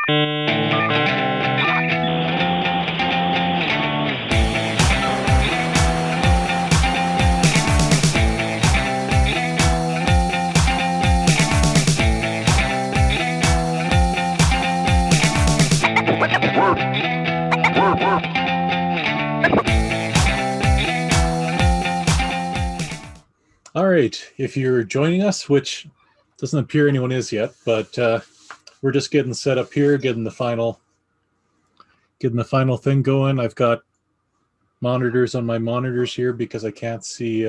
All right, if you're joining us, which doesn't appear anyone is yet, but we're just getting set up here, getting the final thing going. I've got monitors on my monitors here because I can't see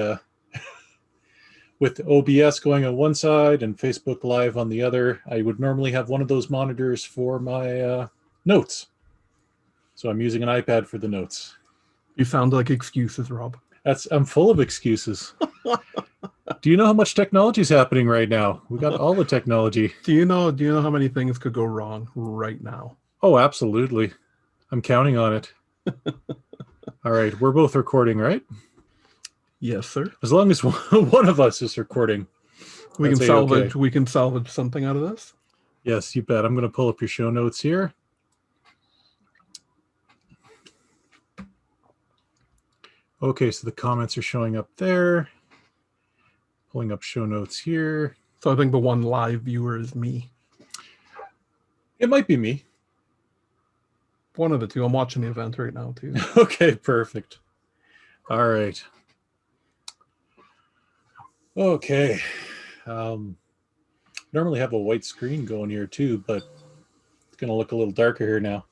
with OBS going on one side and Facebook Live on the other. I would normally have one of those monitors for my notes, so I'm using an iPad for the notes. You sound like excuses, Rob. I'm full of excuses. Do you know how much technology is happening right now? We got all the technology. Do you know how many things could go wrong right now? Oh, absolutely. I'm counting on it. All right, we're both recording, right? Yes, sir. As long as one of us is recording, we can salvage. Okay. We can salvage something out of this. Yes, you bet. I'm going to pull up your show notes here. Okay, so the comments are showing up there. Pulling up show notes here. So I think the one live viewer is me. It might be me. One of the two. I'm watching the event right now, too. Okay, perfect. All right. Okay. Normally have a white screen going here, too, but it's going to look a little darker here now.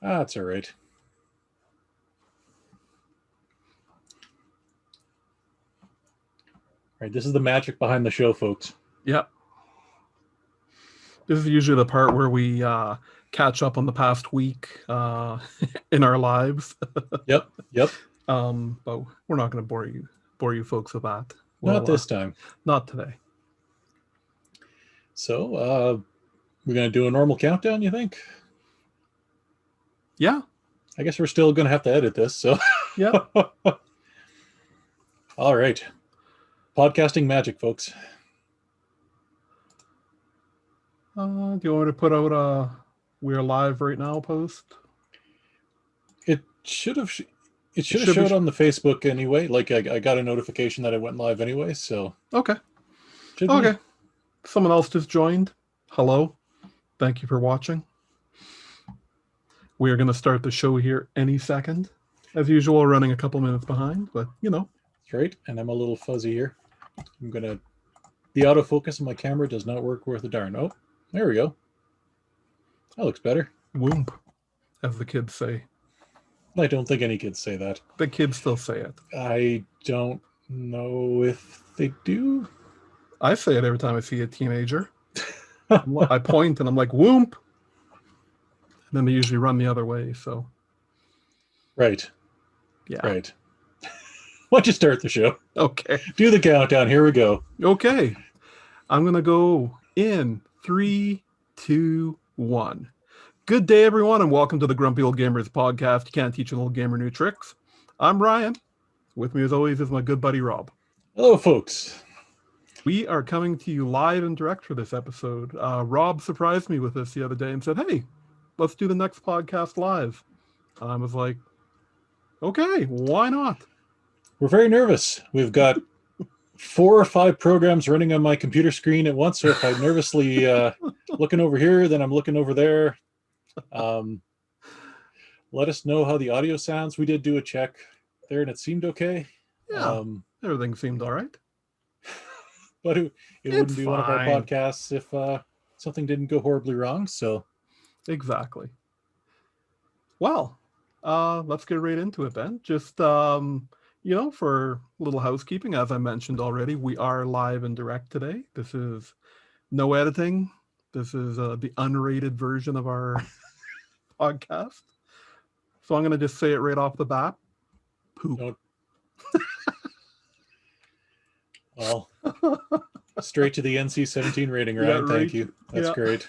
That's all right. All right, this is the magic behind the show, folks. Yep. This is usually the part where we catch up on the past week in our lives. Yep. But we're not going to bore you folks with that. Not this time. Not today. So, we're going to do a normal countdown, you think? Yeah. I guess we're still going to have to edit this, so. Yeah. All right. Podcasting magic, folks. Do you want me to put out a "We're live right now" post? It should have showed on the Facebook anyway. Like I got a notification that I went live anyway. So okay. Okay. Someone else just joined. Hello. Thank you for watching. We are going to start the show here any second. As usual, running a couple minutes behind, but you know. That's right. And I'm a little fuzzy here. The autofocus on my camera does not work worth a darn. Oh, there we go. That looks better. Whoomp, as the kids say. I don't think any kids say that. The kids still say it. I don't know if they do. I say it every time I see a teenager. I point and I'm like, whoomp. And then they usually run the other way, so. Right. Yeah. Right. Why don't you start the show? Okay. Do the countdown. Here we go. Okay. I'm going to go in 3, 2, 1. Good day, everyone, and welcome to the Grumpy Old Gamers podcast. You can't teach an old gamer new tricks. I'm Ryan. With me, as always, is my good buddy, Rob. Hello, folks. We are coming to you live and direct for this episode. Rob surprised me with this the other day and said, hey, let's do the next podcast live. I was like, okay, why not? We're very nervous. We've got 4 or 5 programs running on my computer screen at once. So if I'm nervously looking over here, then I'm looking over there. Let us know how the audio sounds. We did do a check there, and it seemed okay. Yeah, everything seemed all right. But it wouldn't be one of our podcasts if something didn't go horribly wrong. So exactly. Well, let's get right into it then. Just for a little housekeeping, as I mentioned already, we are live and direct today. This is no editing. This is the unrated version of our podcast. So I'm going to just say it right off the bat. Poop. Well, straight to the NC-17 rating, right? Thank you. That's great.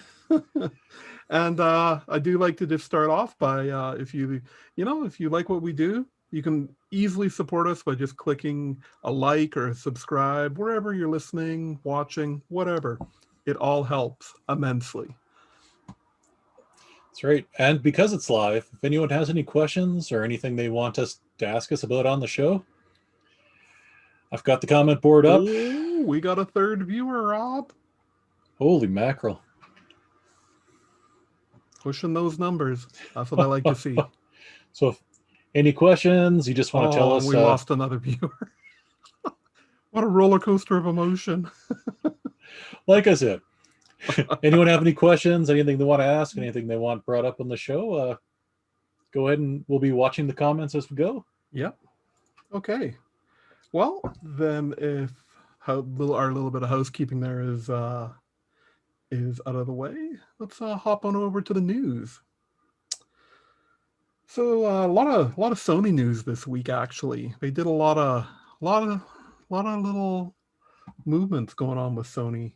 And I do like to just start off by if you like what we do, you can easily support us by just clicking a like or a subscribe wherever you're listening, watching, whatever. It all helps immensely. That's right. And because it's live, if anyone has any questions or anything they want us to ask us about on the show, I've got the comment board up. Oh, we got a third viewer, Rob. Holy mackerel. Pushing those numbers. That's what I like to see. So if any questions, you just want to tell us. We lost another viewer. What a roller coaster of emotion. Like I said, anyone have any questions, anything they want to ask, anything they want brought up on the show, go ahead and we'll be watching the comments as we go. Yep. Okay. Well, then if our little bit of housekeeping there is out of the way, let's hop on over to the news. So a lot of Sony news this week. Actually, they did a lot of little movements going on with Sony,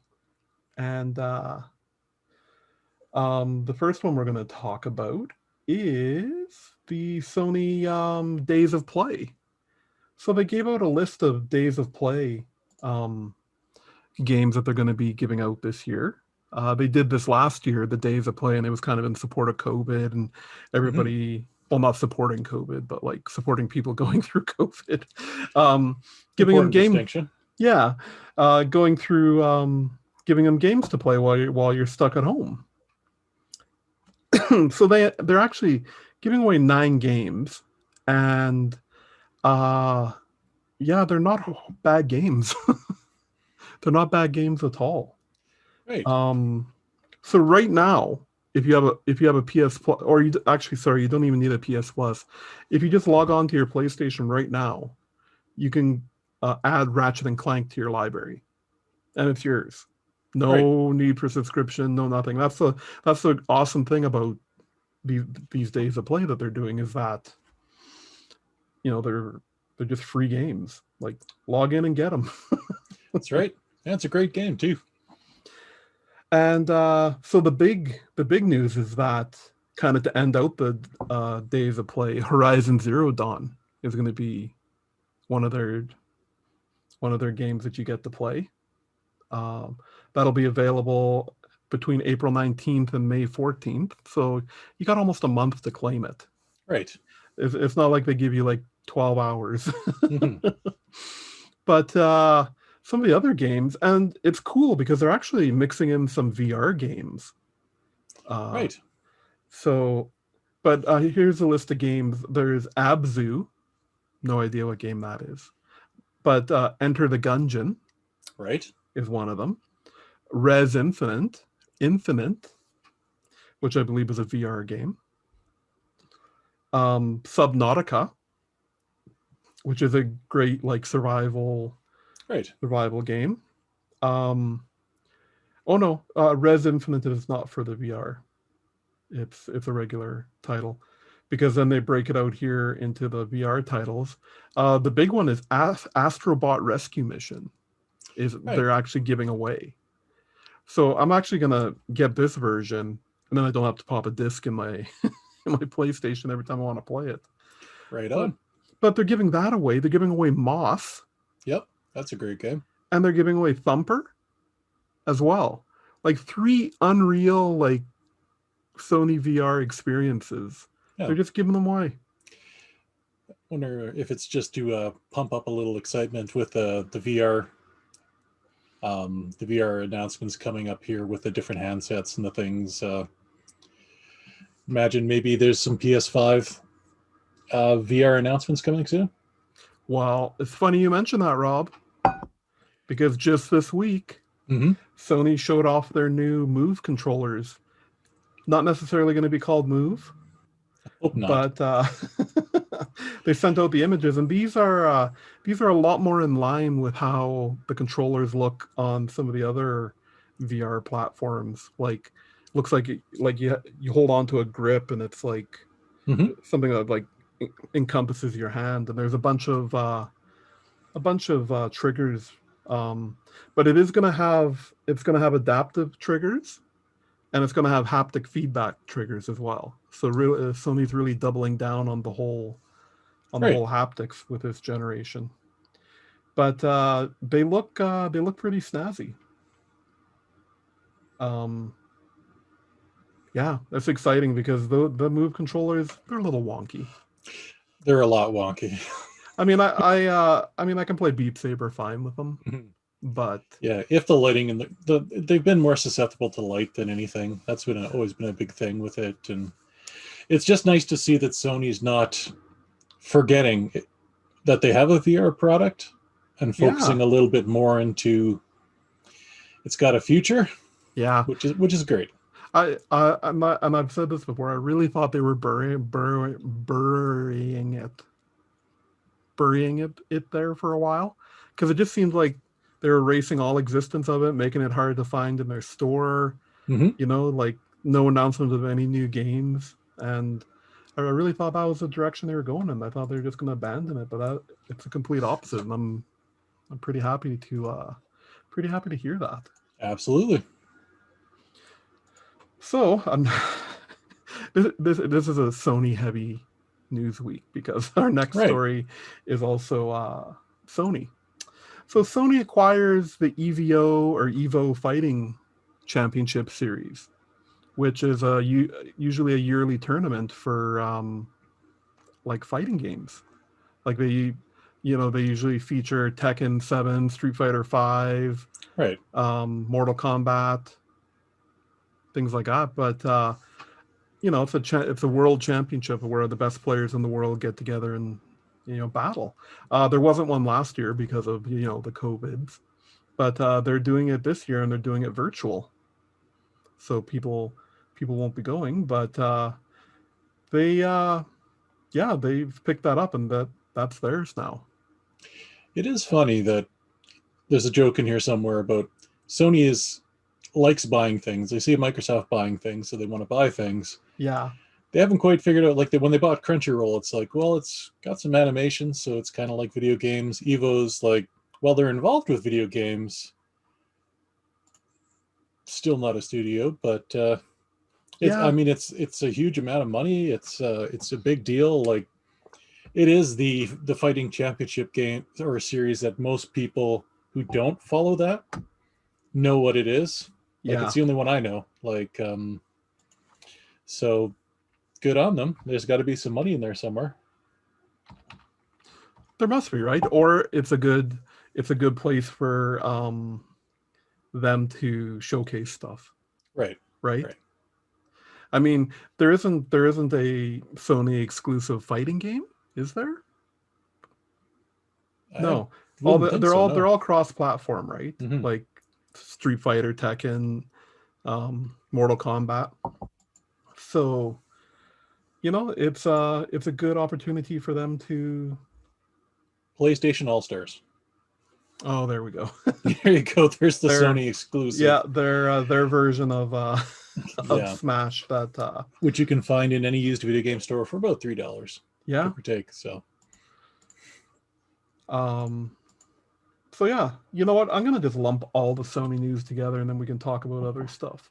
and the first one we're going to talk about is the Sony Days of Play. So they gave out a list of Days of Play games that they're going to be giving out this year. They did this last year, the Days of Play, and it was kind of in support of COVID and everybody, well, not supporting COVID, but like supporting people going through COVID. Giving them games. Yeah. Going through, giving them games to play while you're stuck at home. So they're actually giving away 9 games, and yeah, they're not bad games. They're not bad games at all. Right. So right now, if you have a PS Plus, or you don't even need a PS Plus. If you just log on to your PlayStation right now, you can add Ratchet and Clank to your library, and it's yours. No need for subscription, no nothing. That's the awesome thing about these Days of Play that they're doing, is that they're just free games. Like, log in and get them. That's right. Yeah, it's a great game too. And so the big news is that, kind of to end out the Days of Play, Horizon Zero Dawn is going to be one of their games that you get to play. That'll be available between April 19th and May 14th. So you got almost a month to claim it. Right. It's not like they give you like 12 hours. Mm-hmm. But some of the other games, and it's cool because they're actually mixing in some VR games. Right. So, but here's a list of games. There's Abzu. No idea what game that is. But Enter the Gungeon. Right. Is one of them. Res Infinite, which I believe is a VR game. Subnautica, which is a great survival game. Res Infinite is not for the VR. It's a regular title, because then they break it out here into the VR titles. The big one is Astrobot Rescue Mission. They're actually giving away. So I'm actually gonna get this version, and then I don't have to pop a disc in my in my PlayStation every time I want to play it. Right on. But they're giving that away. They're giving away Moth. Yep, that's a great game. And they're giving away Thumper as well. Like 3 unreal Sony VR experiences. Yeah. They're just giving them away. I wonder if it's just to pump up a little excitement with the VR. The VR announcements coming up here with the different handsets and the things. Imagine maybe there's some PS5 VR announcements coming soon. Well, it's funny you mention that, Rob, because just this week, Sony showed off their new Move controllers. Not necessarily going to be called Move, hope not. But they sent out the images, and these are a lot more in line with how the controllers look on some of the other VR platforms. Looks like you hold on to a grip, and it's like something that encompasses your hand, and there's a bunch of triggers. But it's going to have adaptive triggers. and it's going to have haptic feedback triggers as well. So really, Sony's really doubling down on the whole haptics with this generation. But they look pretty snazzy. Yeah, that's exciting because the Move controllers, they're a little wonky. They're a lot wonky. I mean, I can play Beat Saber fine with them, but yeah, if the lighting and they've been more susceptible to light than anything. That's always been a big thing with it, and it's just nice to see that Sony's not forgetting that they have a VR product and focusing a little bit more into it's got a future. Yeah, which is great. And I've said this before. I really thought they were burying it there for a while, because it just seemed like they were erasing all existence of it, making it hard to find in their store. You know, like no announcement of any new games, and I really thought that was the direction they were going in. I thought they were just going to abandon it, but it's a complete opposite, and I'm pretty happy to hear that. Absolutely. So this is a Sony heavy news week, because our next story is also Sony. So Sony acquires the EVO Fighting Championship series, which is usually a yearly tournament for like fighting games. Like they usually feature Tekken 7, Street Fighter 5, Mortal Kombat, things like that. But it's a world championship where the best players in the world get together and battle. There wasn't one last year because of the COVIDs, but they're doing it this year, and they're doing it virtual, so people won't be going. But they've picked that up, and that's theirs now. It is funny that there's a joke in here somewhere about Sony likes buying things. They see Microsoft buying things, so they want to buy things. Yeah. They haven't quite figured out, like when they bought Crunchyroll, it's like, well, it's got some animation, so it's kind of like video games. EVO's like, well, they're involved with video games. Still not a studio, but I mean, it's a huge amount of money. It's a big deal. Like, it is the fighting championship game or a series that most people who don't follow that know what it is. Like, it's the only one I know. Like, so good on them. There's got to be some money in there somewhere. There must be, right? Or it's a good place for them to showcase stuff. Right. I mean, there isn't a Sony exclusive fighting game, is there? No. They're all cross-platform, right? Mm-hmm. Like Street Fighter, Tekken, Mortal Kombat. So, it's a good opportunity for them to PlayStation All-Stars. Oh, there we go. There you go. There's the Sony exclusive. Yeah, their version of Smash that which you can find in any used video game store for about $3. Yeah. Give or take. So. So yeah, you know what? I'm gonna just lump all the Sony news together, and then we can talk about other stuff.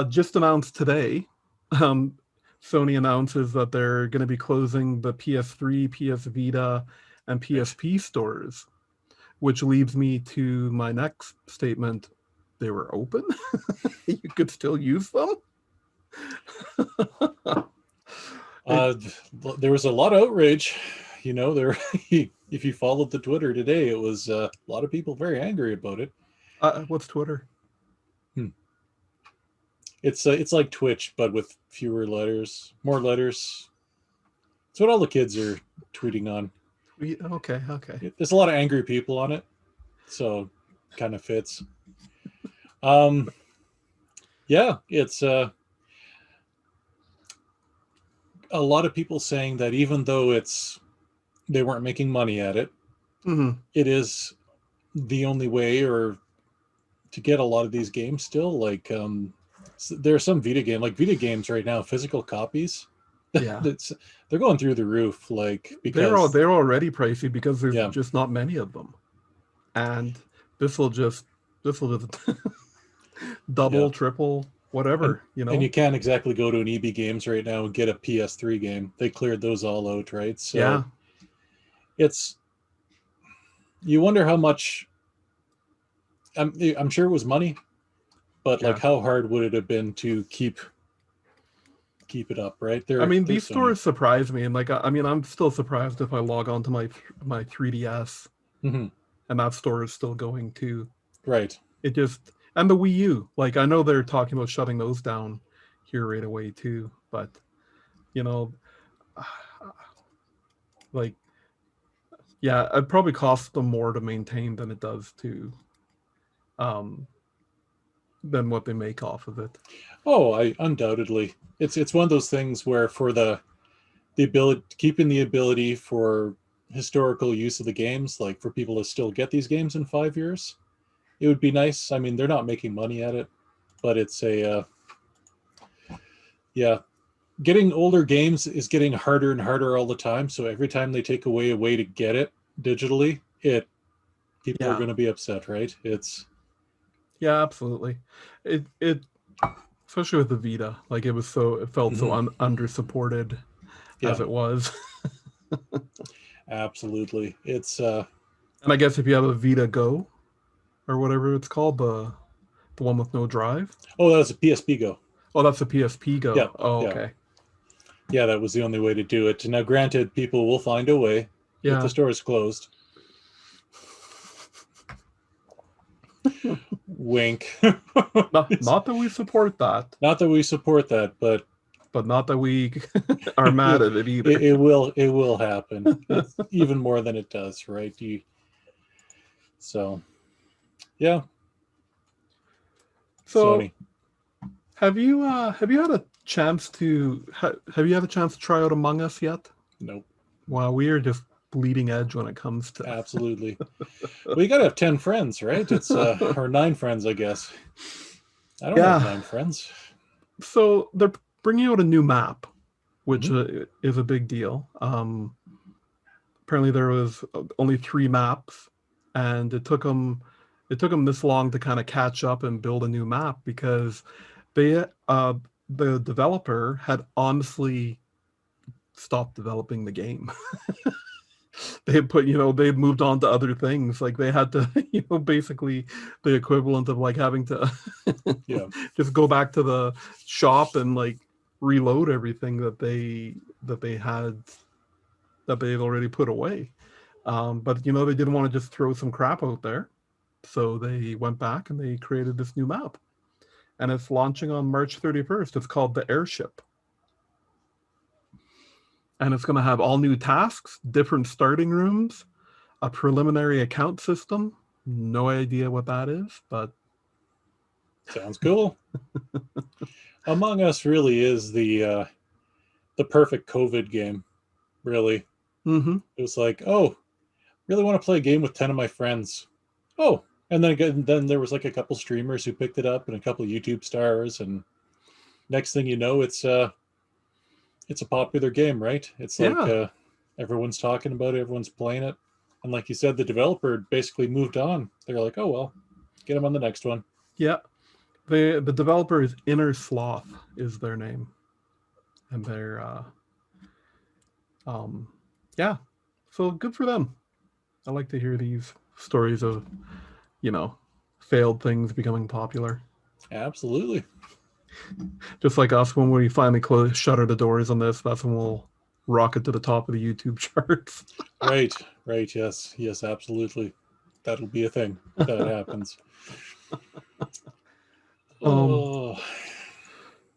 Just announced today, Sony announces that they're going to be closing the PS3, PS Vita, and PSP stores, which leads me to my next statement. They were open. You could still use them. There was a lot of outrage. If you followed the Twitter today, it was a lot of people very angry about it. What's Twitter? It's like Twitch, but with fewer letters, more letters. It's what all the kids are tweeting on. Okay. There's a lot of angry people on it, so kind of fits. Yeah, it's a lot of people saying that even though they weren't making money at it, it is the only way or to get a lot of these games still. Like there are some Vita games right now, physical copies. Yeah, they're going through the roof. Like, because they're already pricey because there's just not many of them, and this will just double, triple whatever, And you can't exactly go to an EB Games right now and get a PS3 game. They cleared those all out, right? So yeah. You wonder how much. I'm sure it was money, but like, how hard would it have been to keep it up, right? I mean, these Sony. stores surprise me, and like, I mean, I'm still surprised if I log on to my 3DS, and that store is still going too. Right. It just, and the Wii U, like, I know they're talking about shutting those down here right away too, but like, yeah, it probably costs them more to maintain than it does to than what they make off of it. Oh, I undoubtedly. It's one of those things where for the ability, keeping the ability for historical use of the games, like for people to still get these games in 5 years, it would be nice. I mean, they're not making money at it, but it's getting older games is getting harder and harder all the time. So every time they take away a way to get it digitally, people are going to be upset, right? Yeah, absolutely. It especially with the Vita, like it felt so under supported as it was. Absolutely. It's and I guess if you have a Vita Go or whatever it's called, the one with no drive. Oh, that was a PSP Go. Oh, that's a PSP Go. Yeah. Oh, okay. Yeah, that was the only way to do it. Now, granted, people will find a way if the store is closed. Wink. Not that we support that. Not that we support that, but not that we are mad at it either. It will happen. It's even more than it does, right? So, yeah. So, Sony. Have you had a chance to try out Among Us yet? Nope. Wow, we are just bleeding edge when it comes to absolutely. Well, you gotta have 10 friends, right? It's or 9 friends, I guess. I don't have 9 friends. So they're bringing out a new map, which is a big deal. Apparently there was only 3 maps, and it took them this long to kind of catch up and build a new map because the developer had honestly stopped developing the game. They had they moved on to other things. Like they had to, basically the equivalent of like having to just go back to the shop and like reload everything that they had already put away. But they didn't want to just throw some crap out there. So they went back and they created this new map. And it's launching on March 31st. It's called The Airship. And it's going to have all new tasks, different starting rooms, a preliminary account system. No idea what that is, but sounds cool. Among Us really is the perfect COVID game. Really, it was like, oh, really want to play a game with 10 of my friends. Oh, and then there was like a couple streamers who picked it up and a couple YouTube stars, and next thing you know, it's a popular game, right? It's like everyone's talking about it, everyone's playing it, and like you said, the developer basically moved on. They're like, oh well, get them on the next one. Yeah, the developer is Inner Sloth is their name, and they're so good for them. I like to hear these stories of failed things becoming popular. Absolutely. Just like us, when we finally shutter the doors on this, that's when we'll rocket to the top of the YouTube charts. Right. Yes, absolutely. That'll be a thing if that happens.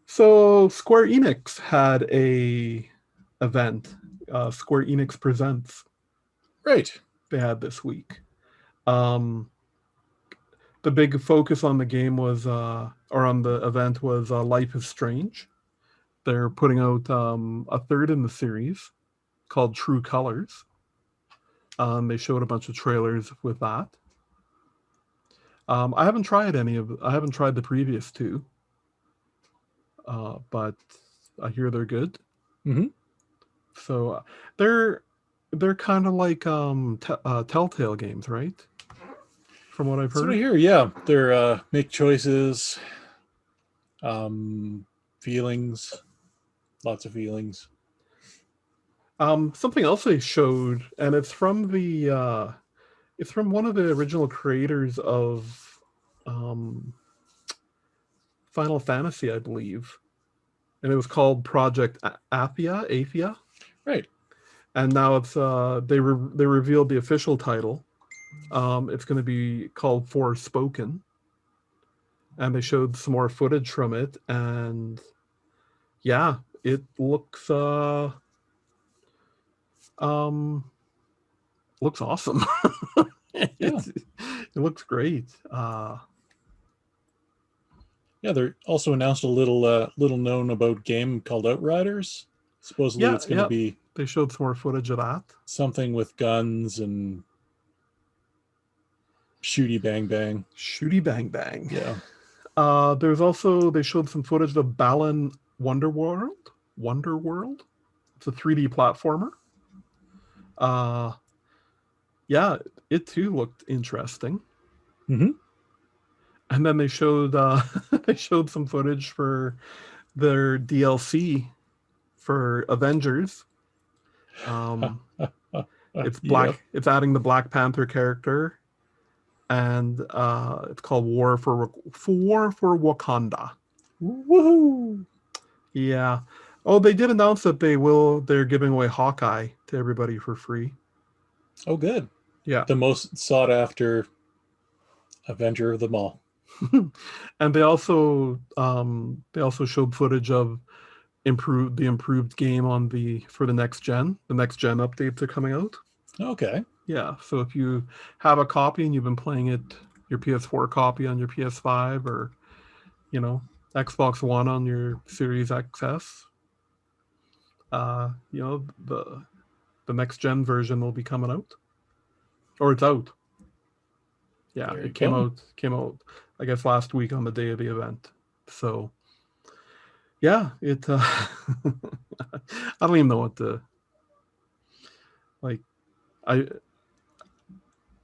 So Square Enix had a event, Square Enix Presents. Right. They had this week. The big focus on the game was, or on the event was, Life is Strange. They're putting out a third in the series called True Colors. They showed a bunch of trailers with that. I haven't tried the previous 2, but I hear they're good. So they're kind of like Telltale games, right? From what I've heard. So here, yeah, they're make choices. Feelings, lots of feelings. Something else they showed, and it's from one of the original creators of Final Fantasy, I believe, and it was called Project Athia, Right. and now it's they revealed the official title. It's going to be called Forspoken, and they showed some more footage from it, and yeah, it looks awesome. It looks great. Yeah, they also announced a little known about game called Outriders. Supposedly it's going to be. They showed some more footage of that. Something with guns and shooty bang bang. Shooty bang bang. Yeah. There's also, they showed some footage of Balan Wonderworld. It's a 3D platformer. Yeah, it too looked interesting. Mm-hmm. And then they showed some footage for their DLC for Avengers. It's black. Yep. It's adding the Black Panther character, and it's called War for Wakanda. Woohoo! Yeah. Oh, they did announce that they're giving away Hawkeye to everybody for free. Oh, good. Yeah. The most sought after Avenger of them all. And they also showed footage of the improved game for the next gen. The next gen updates are coming out. Okay. Yeah. So if you have a copy and you've been playing it, your PS4 copy on your PS5 or, Xbox One on your Series XS, the next gen version will be coming out. Or it's out. Yeah, it came out, I guess, last week on the day of the event. So, yeah, it. I don't even know what to.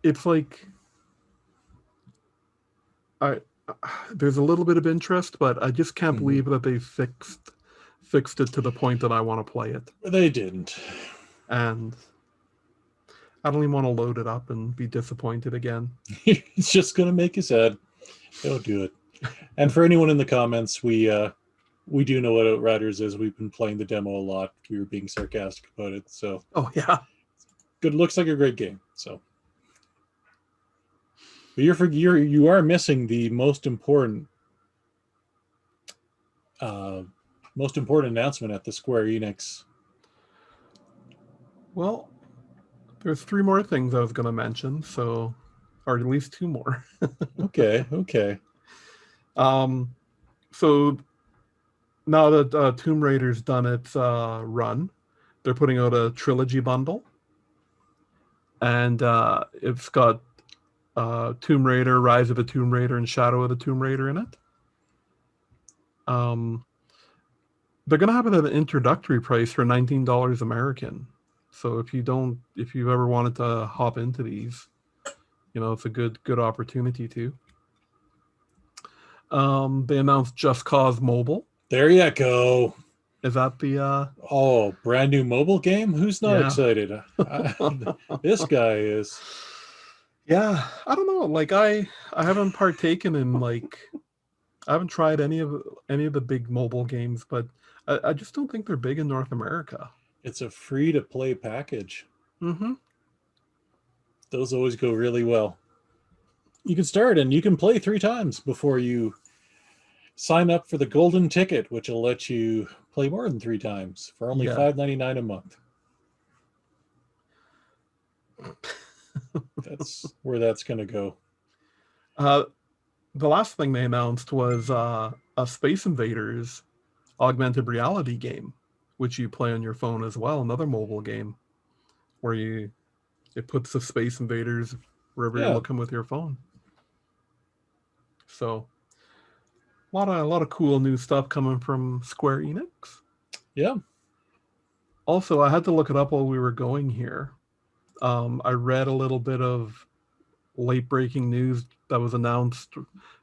It's like. There's a little bit of interest, but I just can't believe that they fixed it to the point that I want to play it. They didn't. And I don't even want to load it up and be disappointed again. It's just going to make you sad. Don't do it. And for anyone in the comments, we do know what Outriders is. We've been playing the demo a lot. We were being sarcastic about it. So. Oh, yeah. Good. Looks like a great game. So. But you are missing the most important announcement at the Square Enix. Well, there's 3 more things I was going to mention, or at least 2 more. Okay. So now that Tomb Raider's done its run, they're putting out a trilogy bundle, and it's got Tomb Raider, Rise of the Tomb Raider, and Shadow of the Tomb Raider in it. They're going to have it at an introductory price for $19 American. So if you've ever wanted to hop into these, it's a good opportunity to. They announced Just Cause Mobile. There you go. Is that the brand new mobile game? Who's not excited? This guy is. Yeah, I don't know. Like I haven't partaken in I haven't tried any of the big mobile games, but I just don't think they're big in North America. It's a free-to-play package. Mm-hmm. Those always go really well. You can start and you can play 3 times before you sign up for the golden ticket, which will let you play more than 3 times for only $5.99 a month. That's where that's going to go. The last thing they announced was a Space Invaders augmented reality game, which you play on your phone as well. Another mobile game where it puts the Space Invaders wherever you're looking with your phone. So a lot of cool new stuff coming from Square Enix. Yeah. Also, I had to look it up while we were going here. I read a little bit of late breaking news that was announced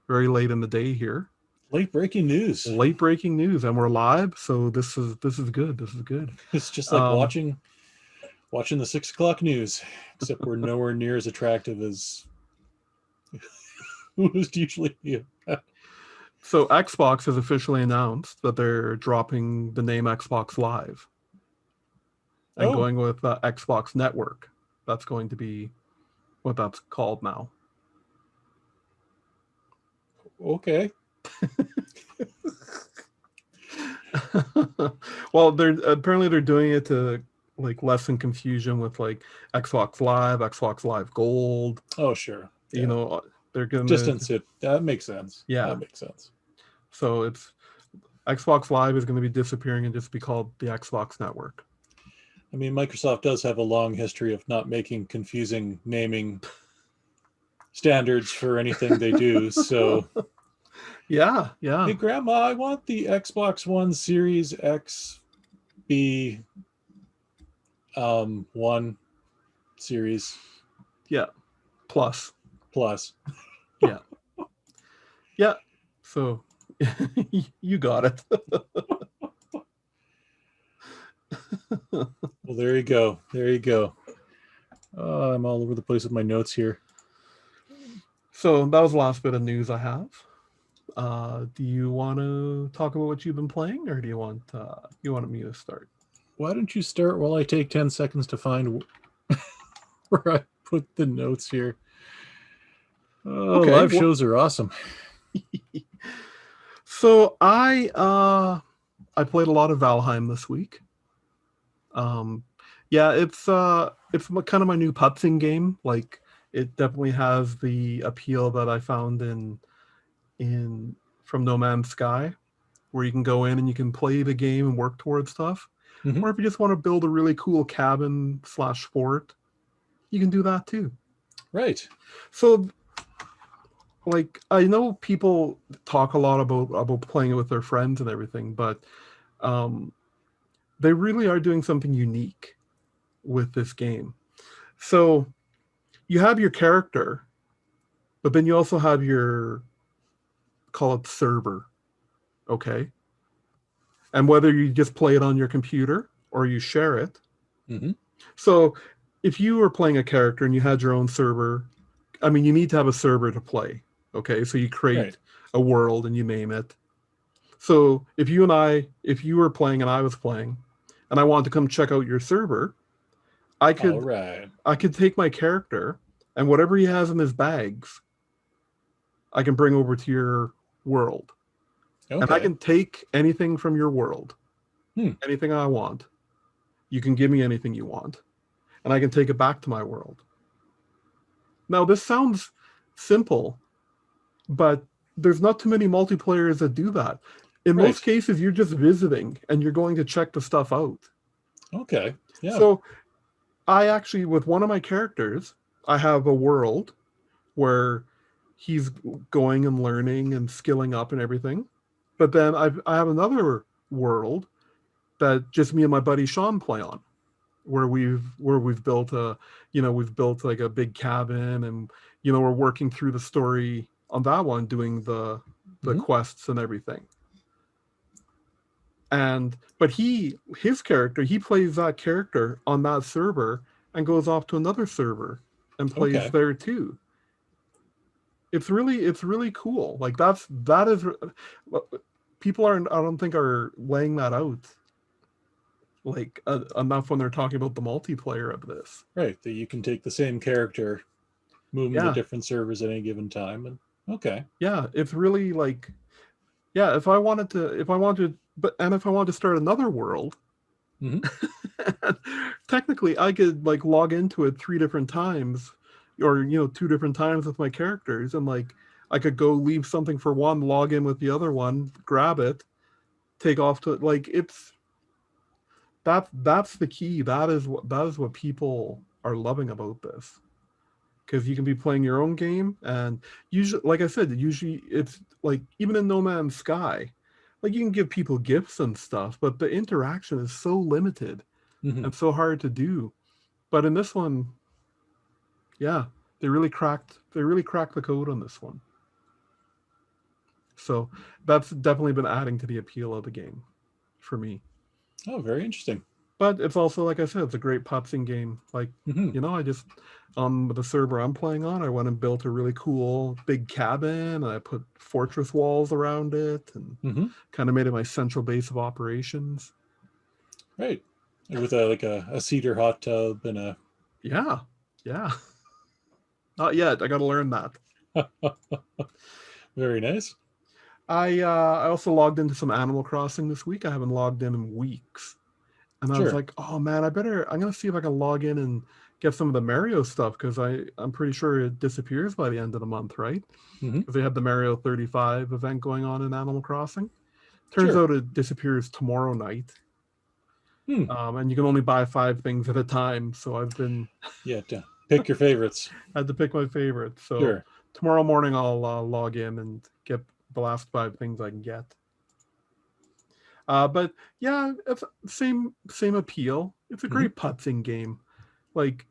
very late in the day here. Late breaking news. Late breaking news, and we're live, so this is good. This is good. It's just like watching the 6 o'clock news, except we're nowhere near as attractive as it usually be. So Xbox has officially announced that they're dropping the name Xbox Live and going with Xbox Network. That's going to be what that's called now. Okay. Well, they're doing it to like lessen confusion with like Xbox Live Gold. Oh, sure. Yeah. You know, they're gonna distance it. That makes sense. Yeah, that makes sense. So it's Xbox Live is going to be disappearing and just be called the Xbox Network. I mean, Microsoft does have a long history of not making confusing naming standards for anything they do. So, yeah. Hey, Grandma, I want the Xbox One Series X B 1 series. Yeah. Plus. Yeah. Yeah. So you got it. Well, there you go. I'm all over the place with my notes here. So that was the last bit of news I have. Do you want to talk about what you've been playing, or do you want me to start? Why don't you start while I take 10 seconds to find where I put the notes here? Okay, live shows are awesome. So I played a lot of Valheim this week. Yeah, it's kind of my new putzing game. Like, it definitely has the appeal that I found in from No Man's Sky, where you can go in and you can play the game and work towards stuff. Mm-hmm. Or if you just want to build a really cool cabin / fort, you can do that too. Right. So, like, I know people talk a lot about playing it with their friends and everything, but they really are doing something unique with this game. So you have your character, but then you also have your, call it server, okay? And whether you just play it on your computer or you share it. Mm-hmm. So if you were playing a character and you had your own server, I mean, you need to have a server to play, okay? So you create a world and you name it. So if you were playing and I was playing, and I wanted to come check out your server, I could take my character and whatever he has in his bags, I can bring over to your world. Okay. And I can take anything from your world, anything I want. You can give me anything you want, and I can take it back to my world. Now, this sounds simple, but there's not too many multiplayers that do that. In most cases, you're just visiting and you're going to check the stuff out. Okay. Yeah. So I actually, with one of my characters, I have a world where he's going and learning and skilling up and everything. But then I have another world that just me and my buddy Sean play on, where we've built like a big cabin, and we're working through the story on that one, doing the quests and everything. But his character, he plays that character on that server and goes off to another server and plays there too. It's really cool. Like that is people I don't think are laying that out like enough when they're talking about the multiplayer of this. Right, that you can take the same character, move them to different servers at any given time, and yeah, it's really like, yeah. If I wanted to start another world, technically I could like log into it 3 different times, or 2 different times with my characters, and like I could go leave something for one, log in with the other one, grab it, take off to like that's the key. That is what people are loving about this, because you can be playing your own game, and usually, like I said, it's like even in No Man's Sky, like you can give people gifts and stuff, but the interaction is so limited and so hard to do. But in this one, yeah, they really cracked the code on this one. So that's definitely been adding to the appeal of the game for me. Oh, very interesting. But it's also, like I said, it's a great putzing game. Like, I just, on the server I'm playing on, I went and built a really cool big cabin, and I put fortress walls around it, and kind of made it my central base of operations. Right. With a cedar hot tub and a... Yeah. Not yet. I got to learn that. Very nice. I also logged into some Animal Crossing this week. I haven't logged in weeks. And I was like, oh man, I'm going to see if I can log in and get some of the Mario stuff, because I'm pretty sure it disappears by the end of the month, right? Because they have the Mario 35 event going on in Animal Crossing. Turns out it disappears tomorrow night. And you can only buy 5 things at a time. So I've been... Yeah, pick your favorites. I had to pick my favorites. So tomorrow morning I'll log in and get the last 5 things I can get. But yeah, it's same appeal. It's a great putzing game. Like,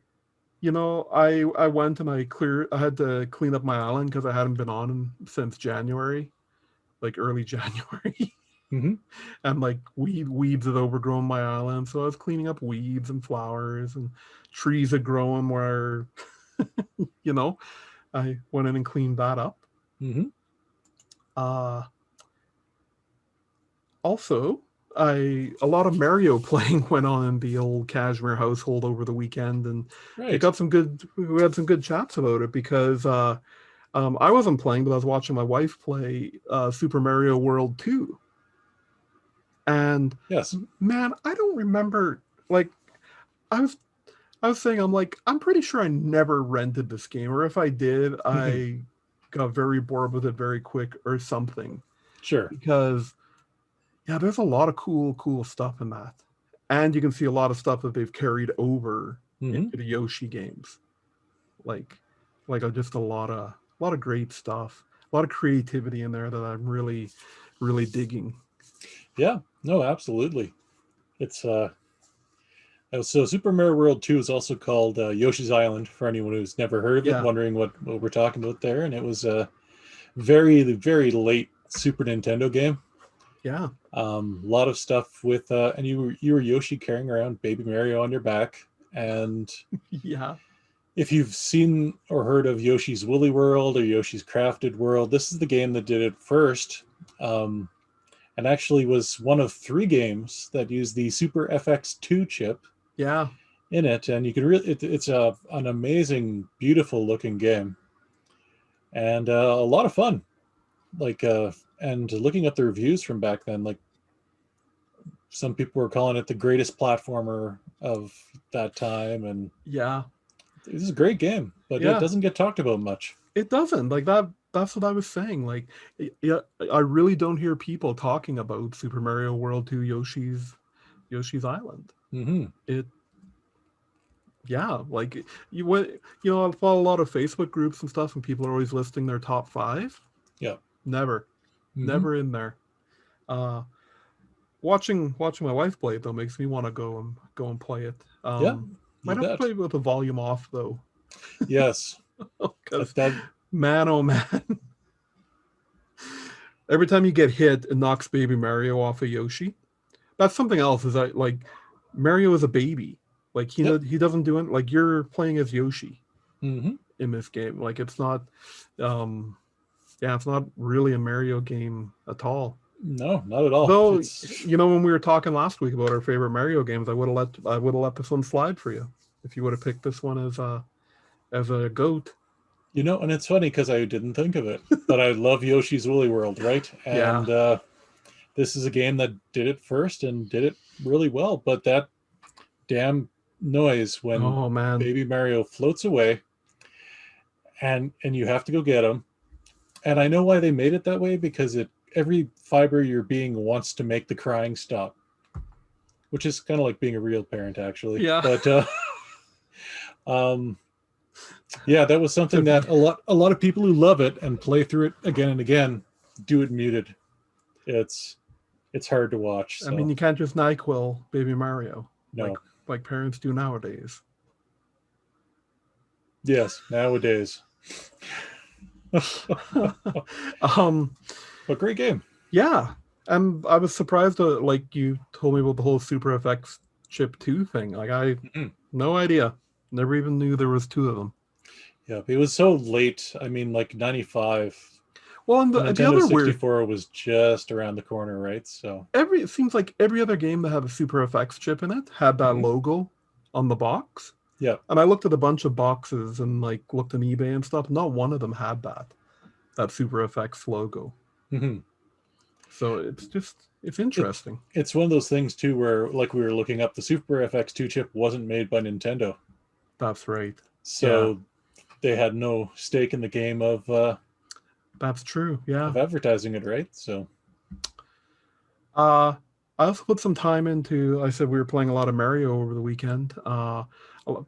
I went and I had to clean up my island because I hadn't been on since January, like early January. And like weeds had overgrown my island, so I was cleaning up weeds and flowers, and trees had grown where I went in and cleaned that up. Also, a lot of Mario playing went on in the old Kashmir household over the weekend, and we had some good chats about it, because I wasn't playing, but I was watching my wife play Super Mario World 2. And man, I don't remember, like, I was saying, I'm pretty sure I never rented this game, or if I did, I got very bored with it very quick or something. Because there's a lot of cool stuff in that. And you can see a lot of stuff that they've carried over into the Yoshi games. Like just a lot of great stuff. A lot of creativity in there that I'm really, really digging. Yeah, no, absolutely. It's so Super Mario World 2 is also called Yoshi's Island, for anyone who's never heard of it, wondering what we're talking about there. And it was a very, very late Super Nintendo game. Yeah. A lot of stuff with and you were Yoshi carrying around baby Mario on your back. And if you've seen or heard of Yoshi's Woolly World or Yoshi's Crafted World, this is the game that did it first. And actually was one of 3 games that used the Super FX2 chip in it. And you can it's an amazing, beautiful looking game. And a lot of fun. Like, and looking at the reviews from back then, like, some people were calling it the greatest platformer of that time. And this is a great game, but it doesn't get talked about much. It doesn't. Like that. That's what I was saying. Like, I really don't hear people talking about Super Mario World 2 Yoshi's Island. Like I follow a lot of Facebook groups and stuff, and people are always listing their top 5. Never in there. Watching my wife play it though makes me want to go and play it. Might have to play it with the volume off though. Yes. Because man, oh man. Every time you get hit, it knocks baby Mario off of Yoshi. That's something else, is that, like, Mario is a baby. Like, he doesn't do it. Like, you're playing as Yoshi in this game. Like, it's not it's not really a Mario game at all. No, not at all. Though, when we were talking last week about our favorite Mario games, I would have let this one slide for you if you would have picked this one as a GOAT. And it's funny because I didn't think of it, but I love Yoshi's Woolly World, right? And this is a game that did it first and did it really well. But that damn noise when baby Mario floats away and you have to go get him. And I know why they made it that way, because every fiber your being wants to make the crying stop, which is kind of like being a real parent, actually. But that was something that a lot of people who love it and play through it again and again do it muted. It's hard to watch. So. I mean, you can't just NyQuil baby Mario. No. Like parents do nowadays. Yes, nowadays. But great game. Yeah, and I was surprised that like you told me about the whole Super FX Chip 2 thing. Like no idea. Never even knew there was two of them. Yeah, it was so late. I mean, like 95. Well, and The the Nintendo other 64 was just around the corner, right? So it seems like every other game that had a Super FX chip in it had that logo on the box. yeah. And I looked at a bunch of boxes and like looked on eBay and stuff. Not one of them had that Super FX logo. So it's interesting. It's one of those things too where, like we were looking up, the Super FX2 chip wasn't made by Nintendo. That's right. So they had no stake in the game of that's true. Yeah. of advertising it, right? So I also put some time into, I said we were playing a lot of Mario over the weekend. I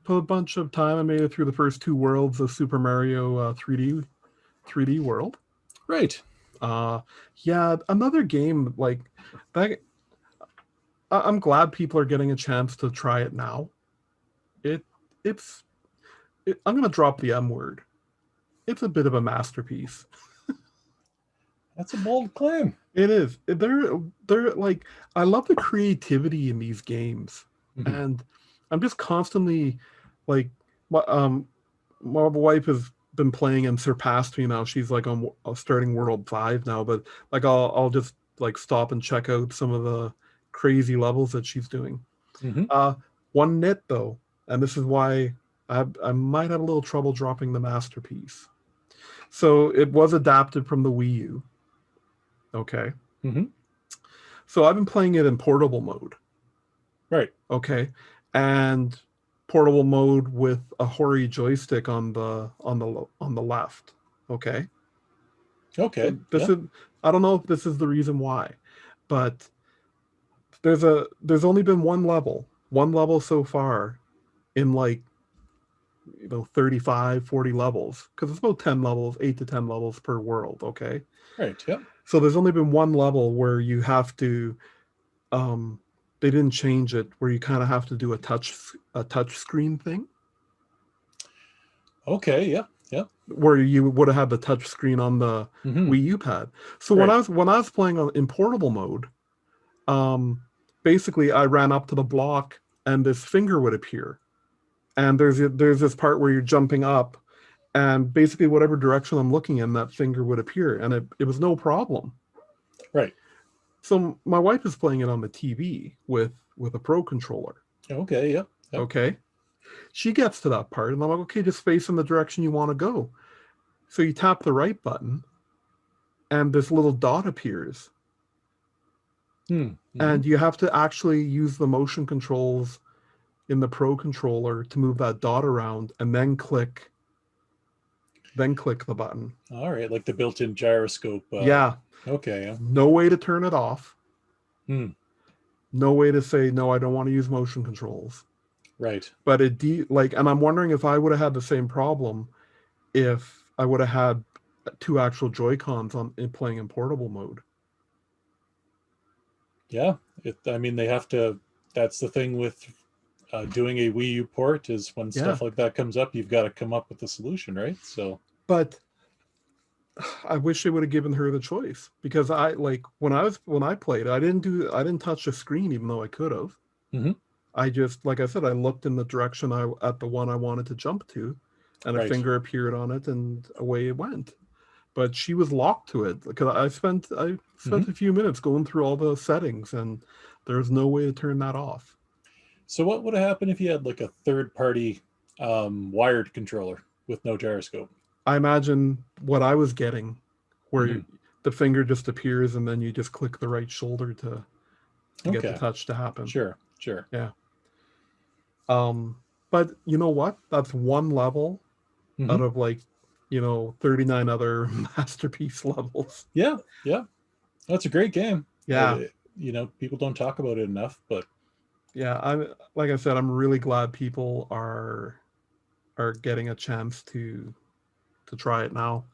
put a bunch of time. I made it through the first two worlds of Super Mario 3D World. Right. Yeah, another game like that. I'm glad people are getting a chance to try it now. I'm going to drop the M word. It's a bit of a masterpiece. That's a bold claim. It is. They're like, I love the creativity in these games, and I'm just constantly like, my wife has been playing and surpassed me now. She's like on starting World 5 now, but like I'll just like stop and check out some of the crazy levels that she's doing. One nit though, and this is why I might have a little trouble dropping the masterpiece. So it was adapted from the Wii U. Okay. So I've been playing it in portable mode. Right. Okay. And portable mode with a Hori joystick on the left. Okay. Okay. This is, I don't know if this is the reason why, but there's only been one level so far in like 35, 40 levels, because it's about 10 levels, 8 to 10 levels per world. Okay. Right. Yeah. So there's only been one level where you have to they didn't change it, where you kind of have to do a touch screen thing. Okay. Yeah. Yeah. Where you would have had the touch screen on the Wii U pad. So when I was playing in portable mode, basically I ran up to the block and this finger would appear, and there's this part where you're jumping up, and basically whatever direction I'm looking in, that finger would appear, and it was no problem. Right. So my wife is playing it on the TV with a Pro controller. Okay. Yeah. Yep. Okay. She gets to that part, and I'm like, okay, just face in the direction you want to go. So you tap the right button, and this little dot appears. And you have to actually use the motion controls in the Pro controller to move that dot around, and then click the button. All right, like the built-in gyroscope. Yeah. Okay. Yeah. No way to turn it off. No way to say, no, I don't want to use motion controls. Right. But and I'm wondering if I would have had the same problem if I would have had two actual Joy-Cons playing in portable mode. Yeah. I mean, they have to, that's the thing with doing a Wii U port, is when stuff like that comes up, you've got to come up with a solution, right? So, but I wish they would have given her the choice, because I like when I played, I didn't touch the screen, even though I could have. I just, like I said, I looked in the direction at the one I wanted to jump to, and a finger appeared on it, and away it went. But she was locked to it, because I spent a few minutes going through all the settings, and there's no way to turn that off. So what would have happened if you had like a third-party wired controller with no gyroscope? I imagine what I was getting, where the finger just appears, and then you just click the right shoulder to get the touch to happen. Sure. Yeah. But you know what? That's one level out of 39 other masterpiece levels. Yeah. That's a great game. Yeah. People don't talk about it enough, but yeah, like I said, I'm really glad people are getting a chance to try it now.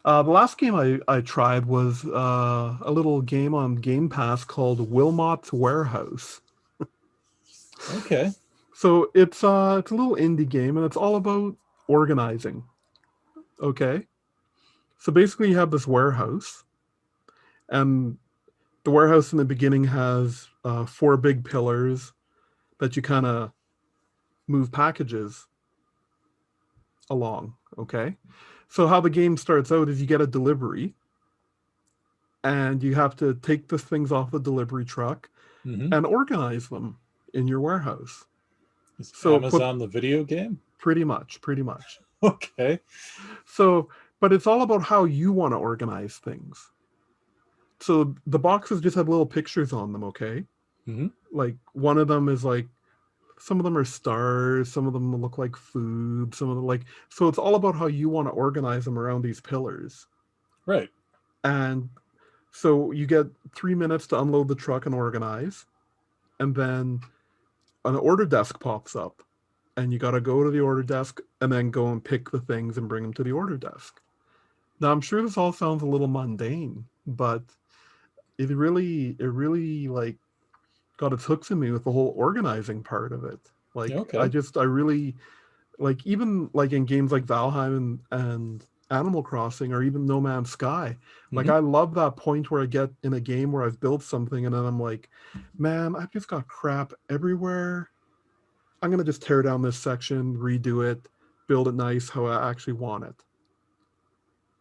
The last game I tried was a little game on Game Pass called Wilmot's Warehouse. Okay. So it's a little indie game, and it's all about organizing. Okay. So basically you have this warehouse, And the warehouse in the beginning has 4 big pillars that you kind of move packages along. Okay. So how the game starts out is you get a delivery and you have to take the things off the delivery truck and organize them in your warehouse. Is So Amazon the video game? Pretty much. Okay. So, but it's all about how you want to organize things. So the boxes just have little pictures on them, okay? Like one of them is like, some of them are stars, some of them look like food, some of them like, so it's all about how you want to organize them around these pillars. Right. And so you get 3 minutes to unload the truck and organize. And then an order desk pops up. And you got to go to the order desk and then go and pick the things and bring them to the order desk. Now, I'm sure this all sounds a little mundane, but it really like got its hooks in me with the whole organizing part of it. Like, okay. I really, like, even like in games like Valheim and Animal Crossing or even No Man's Sky, like I love that point where I get in a game where I've built something and then I'm like, man, I've just got crap everywhere. I'm going to just tear down this section, redo it, build it nice how I actually want it.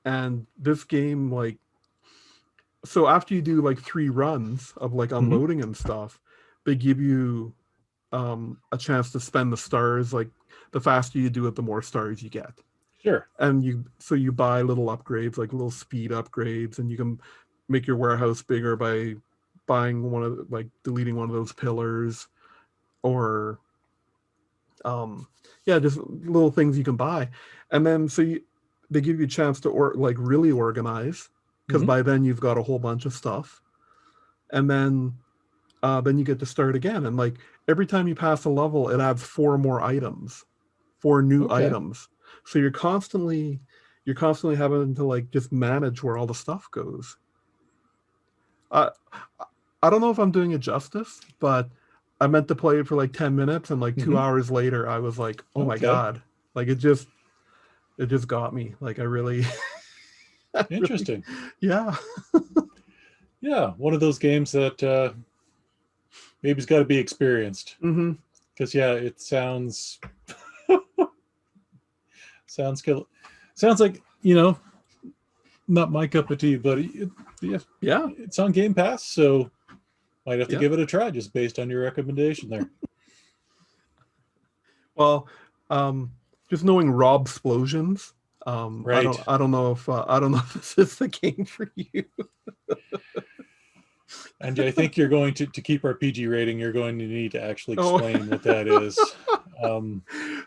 And this game, like, so after you do like 3 runs of like unloading and stuff, they give you a chance to spend the stars. Like, the faster you do it, the more stars you get. Sure. And you buy little upgrades, like little speed upgrades, and you can make your warehouse bigger by buying deleting one of those pillars, or just little things you can buy. And then they give you a chance to really organize, because by then you've got a whole bunch of stuff. And then you get to start again. And like every time you pass a level, it adds 4 more items, 4 new items. So you're constantly having to like just manage where all the stuff goes. I don't know if I'm doing it justice, but I meant to play it for like 10 minutes, and like 2 hours later, I was like, oh my God. Like it just got me. Like I really... Interesting. Yeah. Yeah. One of those games that maybe it's got to be experienced. Because it sounds like, not my cup of tea, but it's on Game Pass, so might have to give it a try just based on your recommendation there. Well, just knowing Rob Splosions, right. I don't know if this is the game for you. And I think you're going to keep our PG rating, you're going to need to actually explain what that is.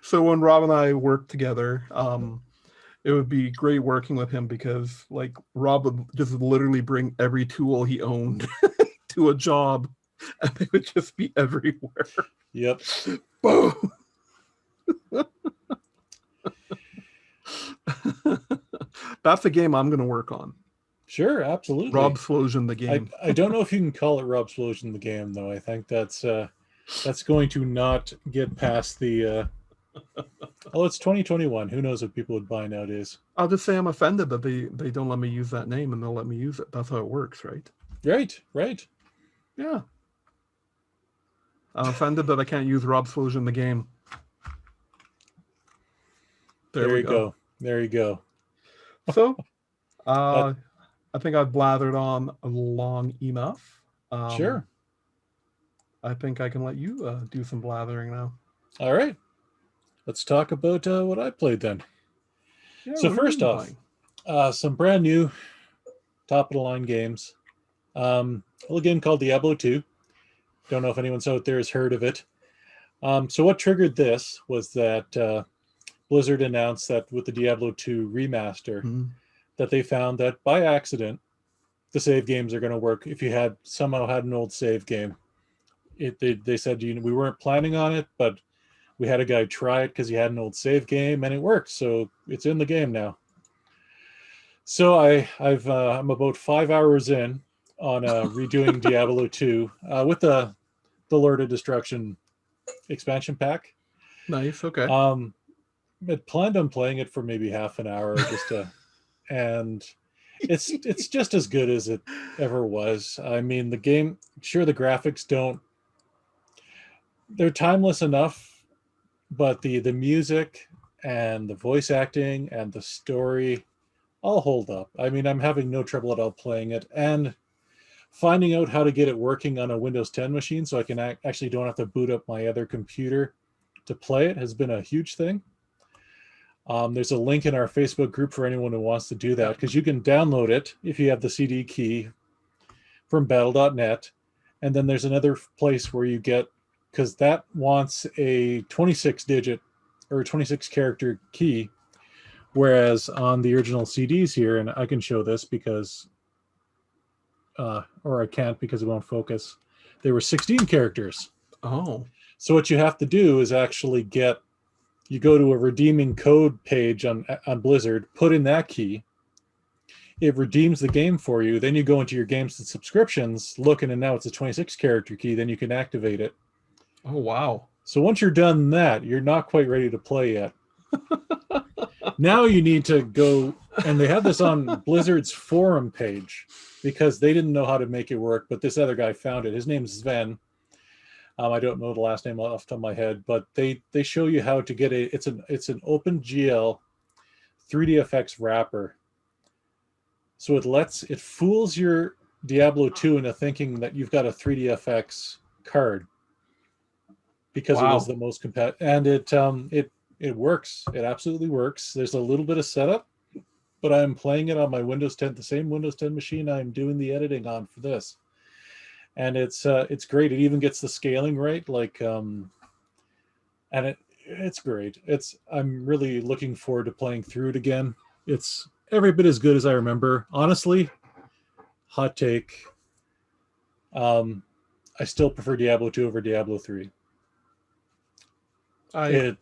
So when Rob and I work together, it would be great working with him, because like Rob would just literally bring every tool he owned to a job, and they would just be everywhere. Yep. Boom. That's the game I'm going to work on. Sure, absolutely. Rob Splosion the game. I don't know if you can call it Rob Splosion the game, though. I think that's going to not get past the... it's 2021. Who knows what people would buy nowadays? I'll just say I'm offended that they don't let me use that name, and they'll let me use it. That's how it works, right? Right. Yeah. I'm offended that I can't use Rob Splosion the game. There we go. There you go. So, I think I've blathered on long enough. Sure. I think I can let you do some blathering now. All right. Let's talk about what I played then. Yeah, so first off, some brand new top-of-the-line games. A little game called Diablo 2. Don't know if anyone out there has heard of it. So what triggered this was that Blizzard announced that with the Diablo 2 remaster, that they found that by accident, the save games are going to work if you somehow had an old save game. They said, we weren't planning on it, but we had a guy try it because he had an old save game and it worked. So it's in the game now. So I'm about 5 hours in on redoing Diablo 2 with the Lord of Destruction expansion pack. Nice. Okay. I planned on playing it for maybe half an hour and it's just as good as it ever was. I mean, the game, sure, the graphics they're timeless enough, but the music and the voice acting and the story all hold up. I mean, I'm having no trouble at all playing it, and finding out how to get it working on a Windows 10 machine so I can actually don't have to boot up my other computer to play it has been a huge thing. There's a link in our Facebook group for anyone who wants to do that, because you can download it if you have the CD key from battle.net. And then there's another place where you get, because that wants a 26 digit or 26 character key, whereas on the original CDs here, and I can show this because, or I can't because it won't focus, they were 16 characters. Oh. So what you have to do is actually you go to a redeeming code page on Blizzard, put in that key, it redeems the game for you, then you go into your games and subscriptions, looking, and now it's a 26 character key, then you can activate it. Oh, wow. So once you're done that, you're not quite ready to play yet. Now you need to go, and they have this on Blizzard's forum page because they didn't know how to make it work, but this other guy found it. His name's Sven. I don't know the last name off the top of my head, but they show you how to get it's an OpenGL 3DFX wrapper. So it fools your Diablo 2 into thinking that you've got a 3DFX card because it was the most compatible, and it works. It absolutely works. There's a little bit of setup, but I'm playing it on my Windows 10, the same Windows 10 machine I'm doing the editing on for this. And it's great. It even gets the scaling right, and it's great. I'm really looking forward to playing through it again. It's every bit as good as I remember. Honestly, hot take. I still prefer Diablo 2 over Diablo 3. I'm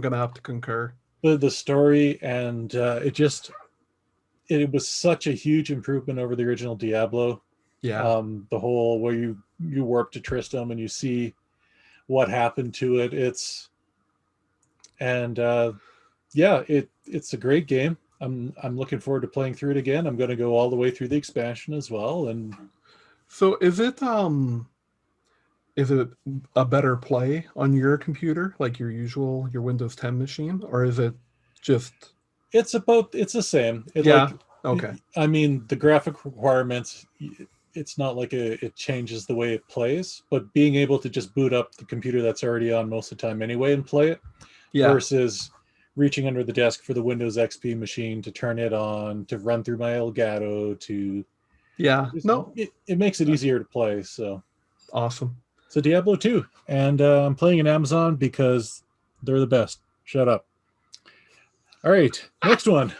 gonna have to concur. The story and it was such a huge improvement over the original Diablo. Yeah. The whole where you warp to Tristram and you see what happened to it. It's a great game. I'm looking forward to playing through it again. I'm going to go all the way through the expansion as well. And so is it a better play on your computer, like your Windows 10 machine, or is it just? It's the same. Okay. I mean, the graphic requirements, it's not like it changes the way it plays, but being able to just boot up the computer that's already on most of the time anyway and play it, versus reaching under the desk for the Windows XP machine to turn it on, to run through my Elgato, it makes it easier to play. So awesome. So Diablo 2, and I'm playing in Amazon because they're the best. Shut up. All right, next one.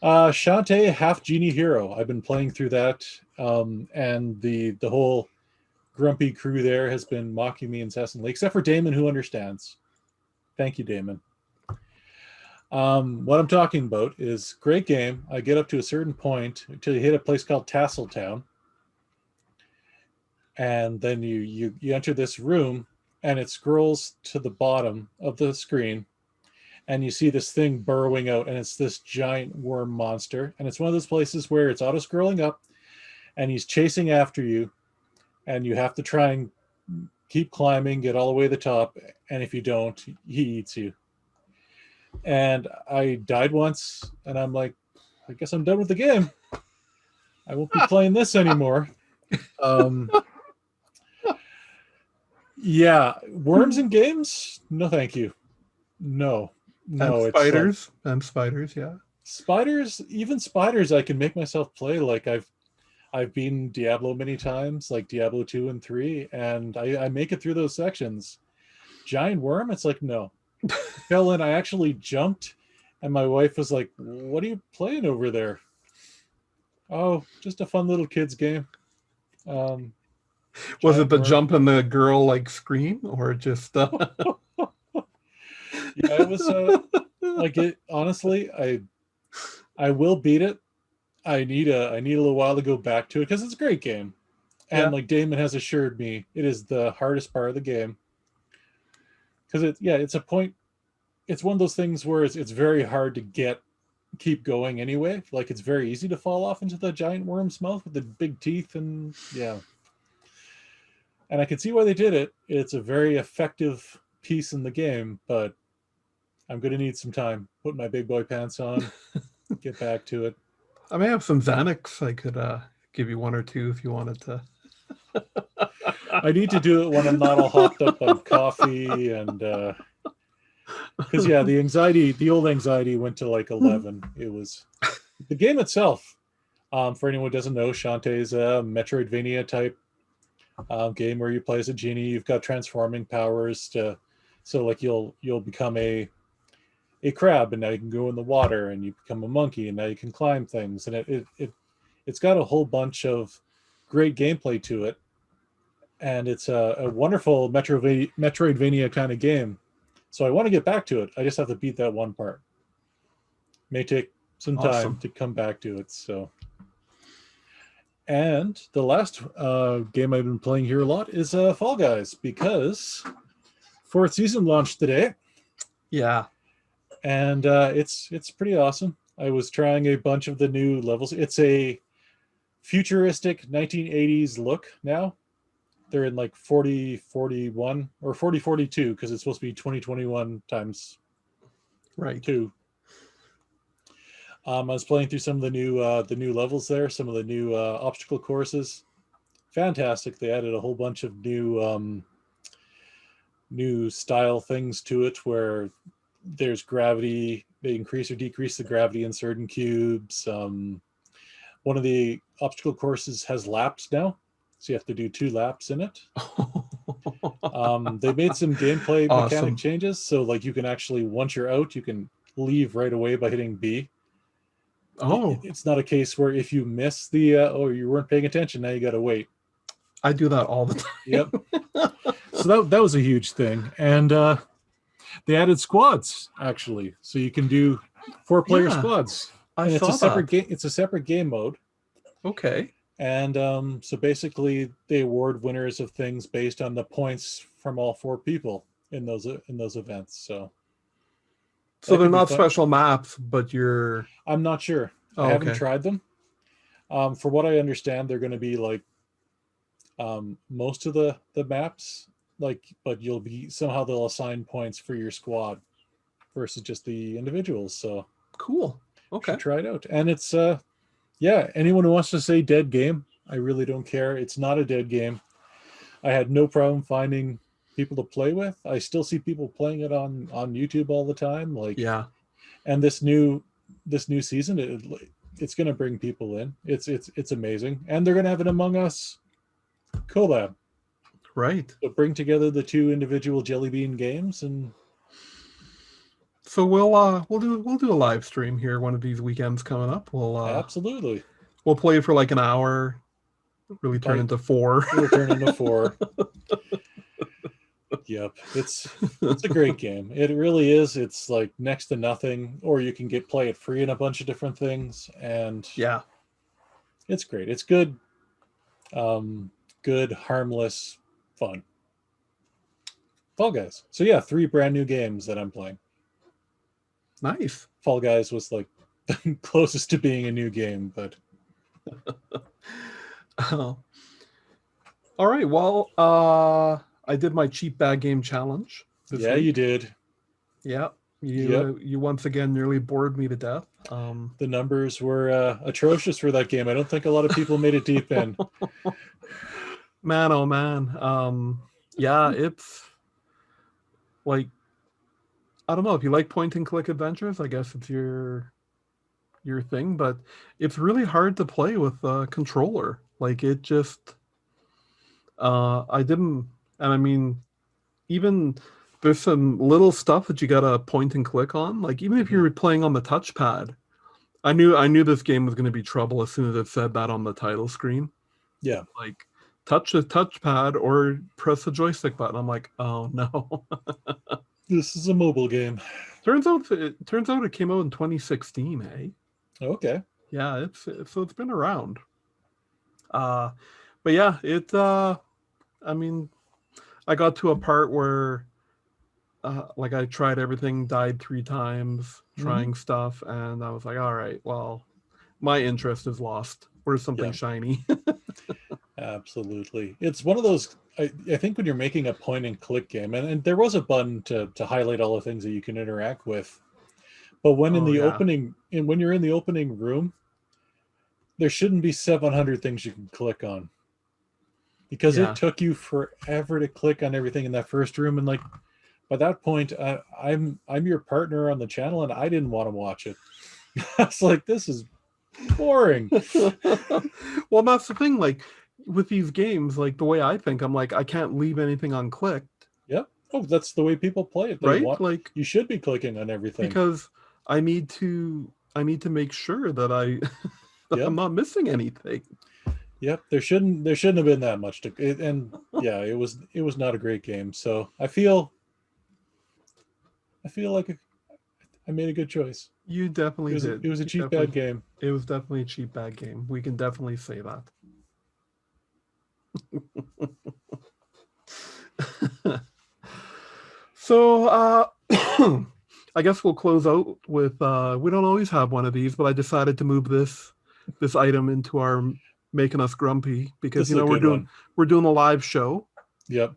Shantae, half Genie hero. I've been playing through that, and the whole grumpy crew there has been mocking me incessantly, except for Damon, who understands. Thank you, Damon. What I'm talking about is great game. I get up to a certain point until you hit a place called Tasseltown, and then you enter this room, and it scrolls to the bottom of the screen, and you see this thing burrowing out, and it's this giant worm monster, and it's one of those places where it's auto-scrolling up, and he's chasing after you, and you have to try and keep climbing, get all the way to the top, and if you don't, he eats you. And I died once, and I'm like, I guess I'm done with the game. I won't be playing this anymore. Yeah, worms in games? No, thank you. No, and spiders, and spiders, yeah. Spiders, even spiders, I can make myself play. Like I've beaten Diablo many times, like Diablo 2 and 3, and I make it through those sections. Giant worm, it's like, no. Fell in, I actually jumped, and my wife was like, what are you playing over there? Oh, just a fun little kid's game. Was it the jump and the girl like scream, or just Yeah, it was like it. Honestly, I will beat it. I need a little while to go back to it because it's a great game, and like Damon has assured me, it is the hardest part of the game. Because it's a point. It's one of those things where it's very hard to get keep going anyway. Like, it's very easy to fall off into the giant worm's mouth with the big teeth, and yeah. And I can see why they did it. It's a very effective piece in the game, but I'm going to need some time. Put my big boy pants on, get back to it. I may have some Xanax. I could give you one or two if you wanted to. I need to do it when I'm not all hopped up on coffee and because yeah, the old anxiety went to like 11. It was the game itself. For anyone who doesn't know, Shantae is a Metroidvania type game where you play as a genie. You've got transforming powers so like you'll become a crab, and now you can go in the water, and you become a monkey, and now you can climb things, and it's got a whole bunch of great gameplay to it, and it's a wonderful Metroidvania kind of game. So I want to get back to it. I just have to beat that one part. May take some time to come back to it. So, and the last game I've been playing here a lot is Fall Guys, because 4th season launched today. Yeah. And it's pretty awesome. I was trying a bunch of the new levels. It's a futuristic 1980s look now. They're in like 4041 or 4042 because it's supposed to be 2021 times right 2. I was playing through some of the new levels there, some of the new obstacle courses. Fantastic. They added a whole bunch of new style things to it where there's gravity. They increase or decrease the gravity in certain cubes. One of the obstacle courses has laps now, so you have to do 2 laps in it. They made some gameplay mechanic changes, so like you can actually, once you're out, you can leave right away by hitting B. It's not a case where if you miss the you weren't paying attention, now you got to wait. I do that all the time. Yep. So that was a huge thing, and they added squads actually, so you can do 4-player squads. It's a separate game mode. Okay. And so basically, they award winners of things based on the points from all 4 people in those events. So they're not special maps, but I'm not sure. I haven't tried them. For what I understand, they're going to be like most of the maps, like, but they'll assign points for your squad versus just the individuals. So cool. Okay. Should try it out. And it's anyone who wants to say dead game, I really don't care. It's not a dead game. I had no problem finding people to play with. I still see people playing it on YouTube all the time. Like, yeah. And this new season, it's going to bring people in. It's amazing, and they're going to have an Among Us collab. Right. So bring together the 2 individual Jelly Bean games, and so we'll do a live stream here one of these weekends coming up. Absolutely. We'll play for like an hour. Really turn into 4. It'll turn into 4. Yep. It's a great game. It really is. It's like next to nothing, or you can play it free in a bunch of different things, and yeah, it's great. It's good. Good, harmless fun. Fall Guys. So yeah, 3 brand new games that I'm playing. Nice. Fall Guys was like the closest to being a new game, but all right. Well, I did my cheap bag game challenge. Yeah, week. You did. Yeah. You once again nearly bored me to death. The numbers were atrocious for that game. I don't think a lot of people made it deep in. Man, oh man. Yeah, it's like, I don't know, if you like point and click adventures, I guess it's your thing, but it's really hard to play with a controller. Like, it just I didn't, and I mean, even there's some little stuff that you gotta point and click on. Like, even if you're playing on the touchpad, I knew this game was going to be trouble as soon as it said that on the title screen. Yeah, like, touch the touchpad or press the joystick button. I'm like, oh no. This is a mobile game. Turns out it came out in 2016, eh? Okay. Yeah, it's been around. But yeah, I mean, I got to a part where like I tried everything, died 3 times trying stuff, and I was like, all right, well, my interest is lost. Where's something shiny? Absolutely. It's one of those, I think when you're making a point and click game, and there was a button to highlight all the things that you can interact with. But when when you're in the opening room, there shouldn't be 700 things you can click on. Because it took you forever to click on everything in that first room. And like, by that point, I'm your partner on the channel, and I didn't want to watch it. I was like, this is boring. Well, that's the thing. Like with these games, like the way I think, I'm like, I can't leave anything unclicked. Yep. Oh, that's the way people play it. Right? Like you should be clicking on everything because I need to make sure that I'm not missing anything. Yep. There shouldn't have been that much it was not a great game. So I feel like I made a good choice. You definitely did. It was a cheap, bad game. It was definitely a cheap, bad game. We can definitely say that. So, I guess we'll close out with, we don't always have one of these, but I decided to move this item into our Making Us Grumpy because, we're doing a live show. Yep.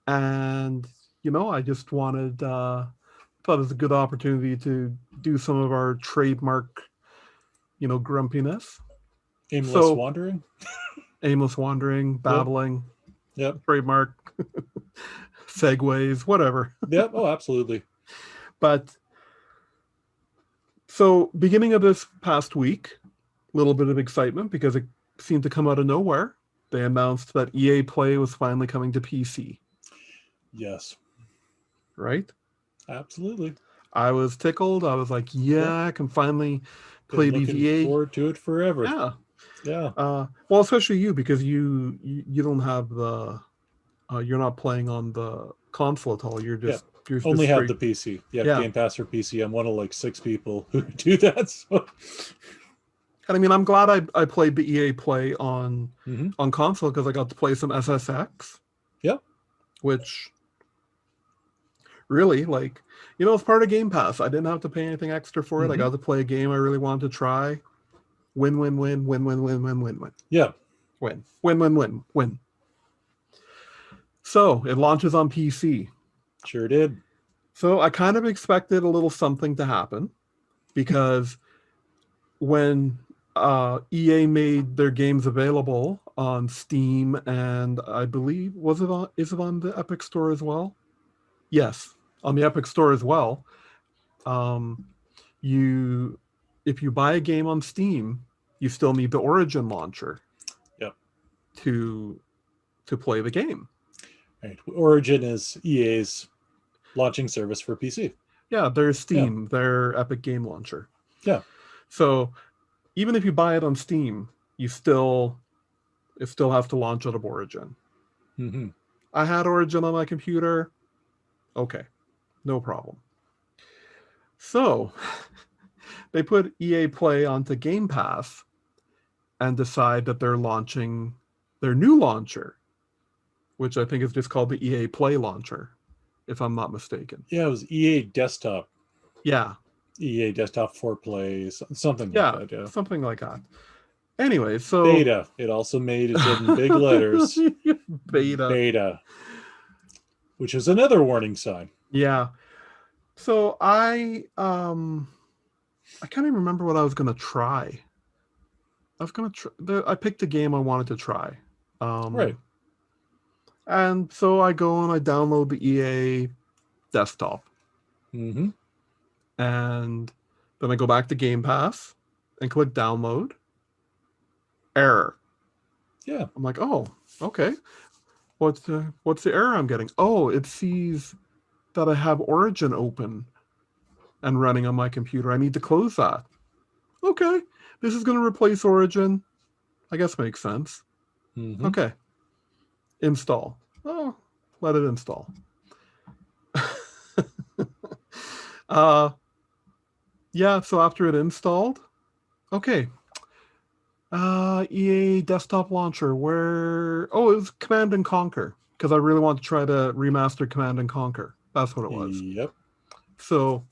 And, I just wanted, thought it was a good opportunity to do some of our trademark, grumpiness. Aimless wandering. Aimless wandering, babbling. Yep. Trademark. Segues, whatever. Yep. Oh, absolutely. But so beginning of this past week, a little bit of excitement because it seemed to come out of nowhere. They announced that EA Play was finally coming to PC. Yes. Right? Absolutely. I was tickled. I was like, I can finally play these EA. Looking forward to it forever. Yeah. Yeah. Well, especially you, because you don't have the you're not playing on the console at all. You're just you're only just have the PC. Yeah, Game Pass for PC. I'm one of like 6 people who do that. So. And I mean, I'm glad I played the EA Play on console because I got to play some SSX. Yep. Which really, like, it's part of Game Pass. I didn't have to pay anything extra for it. I got to play a game I really wanted to try. Win, win, win, win, win, win, win, win, win. Yeah. Win, win, win, win, win. So it launches on PC. Sure did. So I kind of expected a little something to happen because when EA made their games available on Steam and I believe is it on the Epic Store as well? Yes, on the Epic Store as well. If you buy a game on Steam, you still need the Origin launcher. Yep. To play the game. Right. Origin is EA's launching service for PC. Yeah, there's Steam, their Epic Game Launcher. Yeah. So even if you buy it on Steam, it still has to launch out of Origin. Mm-hmm. I had Origin on my computer. Okay, no problem. So they put EA Play onto Game Pass and decide that they're launching their new launcher, which I think is just called the EA Play launcher, if I'm not mistaken. Yeah, it was EA Desktop. Yeah. EA Desktop 4 Play, something like that. Yeah, something like that. Anyway, so... Beta. It also made it in big letters. Beta. Which is another warning sign. Yeah. So I can't even remember what I was going to try. I picked a game I wanted to try. Right. And so I go and I download the EA Desktop. Mm-hmm. And then I go back to Game Pass and click download. Error. Yeah. I'm like, oh, okay. What's the error I'm getting? Oh, it sees that I have Origin open and running on my computer. I need to close that. Okay. This is going to replace Origin. I guess makes sense. Mm-hmm. Okay. Install. Oh, let it install. Yeah, so after it installed, okay. EA Desktop Launcher, it was Command and Conquer, because I really want to try to remaster Command and Conquer. That's what it was. Yep. So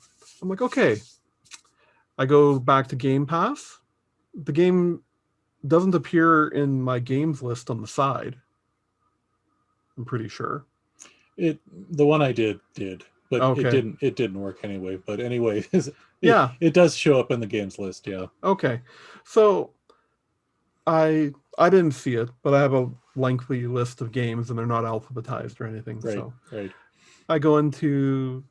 I'm like, okay. I go back to Game Pass. The game doesn't appear in my games list on the side. I'm pretty sure. The one I did, but Okay. it didn't work anyway. But anyway, Yeah. it does show up in the games list. Yeah. Okay. So I didn't see it, but I have a lengthy list of games and they're not alphabetized or anything. Right. So Right. I go into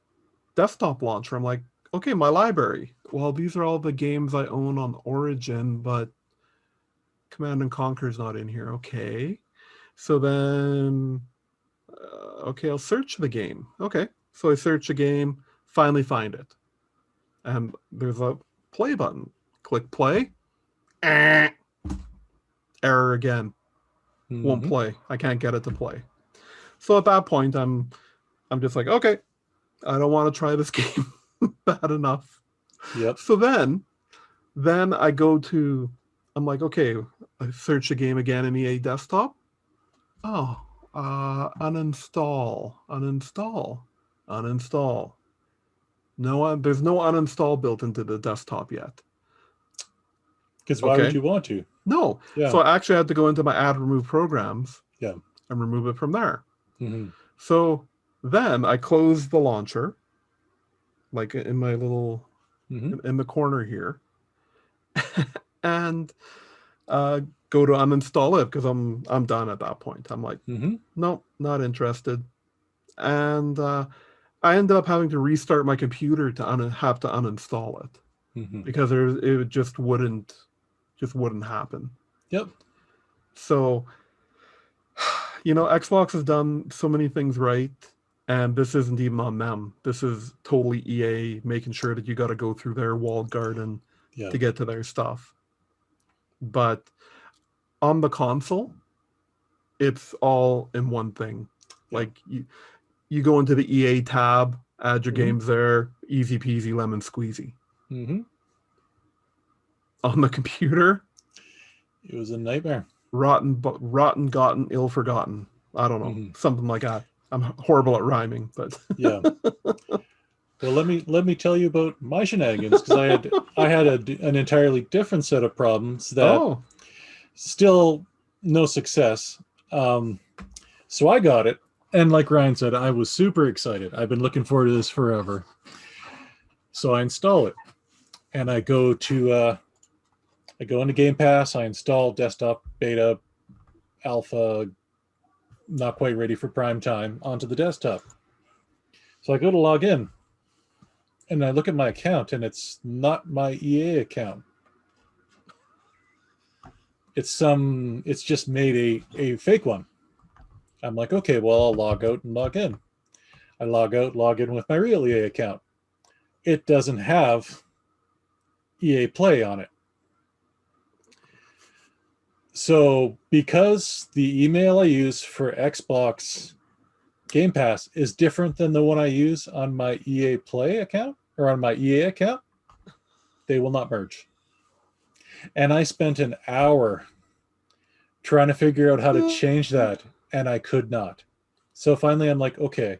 desktop launcher. I'm like, okay, my library. Well, these are all the games I own on Origin, but Command and Conquer is not in here. Okay. So then, okay, I'll search the game. Okay. So I search a game, finally find it. And there's a play button. Click play. Error again. Won't play. I can't get it to play. So at that point, I'm just like, okay, I don't want to try this game. Bad enough. Yep. So then I go to, I'm like, okay, I search the game again in EA Desktop. Oh, uninstall. No, there's no uninstall built into the desktop yet. Because why would you want to? No. Yeah. So I actually had to go into my add remove programs. Yeah. And remove it from there. Mm-hmm. So then I close the launcher, like in my little, in the corner here, and go to uninstall it because I'm done at that point. I'm like, nope, not interested. And I ended up having to restart my computer to have to uninstall it because it just wouldn't happen. Yep. So, Xbox has done so many things right, and this isn't even on them. This is totally EA making sure that you got to go through their walled garden to get to their stuff. But on the console, it's all in one thing. Like you go into the EA tab, add your games there, easy peasy lemon squeezy. On the computer, it was a nightmare. Rotten, gotten, ill forgotten. I don't know, something like that. I'm horrible at rhyming, but yeah. Well, let me tell you about my shenanigans because I had an entirely different set of problems that still no success. So I got it, and like Ryan said, I was super excited. I've been looking forward to this forever. So I install it, and I go into Game Pass. I install desktop, beta, alpha, not quite ready for prime time onto the desktop. So I go to log in, and I look at my account, and it's not my EA account. It's just made a fake one. I'm like, okay, well, I'll log out and log in. I log out, log in with my real EA account. It doesn't have EA Play on it. So because the email I use for Xbox Game Pass is different than the one I use on my EA Play account or on my EA account, they will not merge. And I spent an hour trying to figure out how to change that, and I could not. So finally I'm like, okay,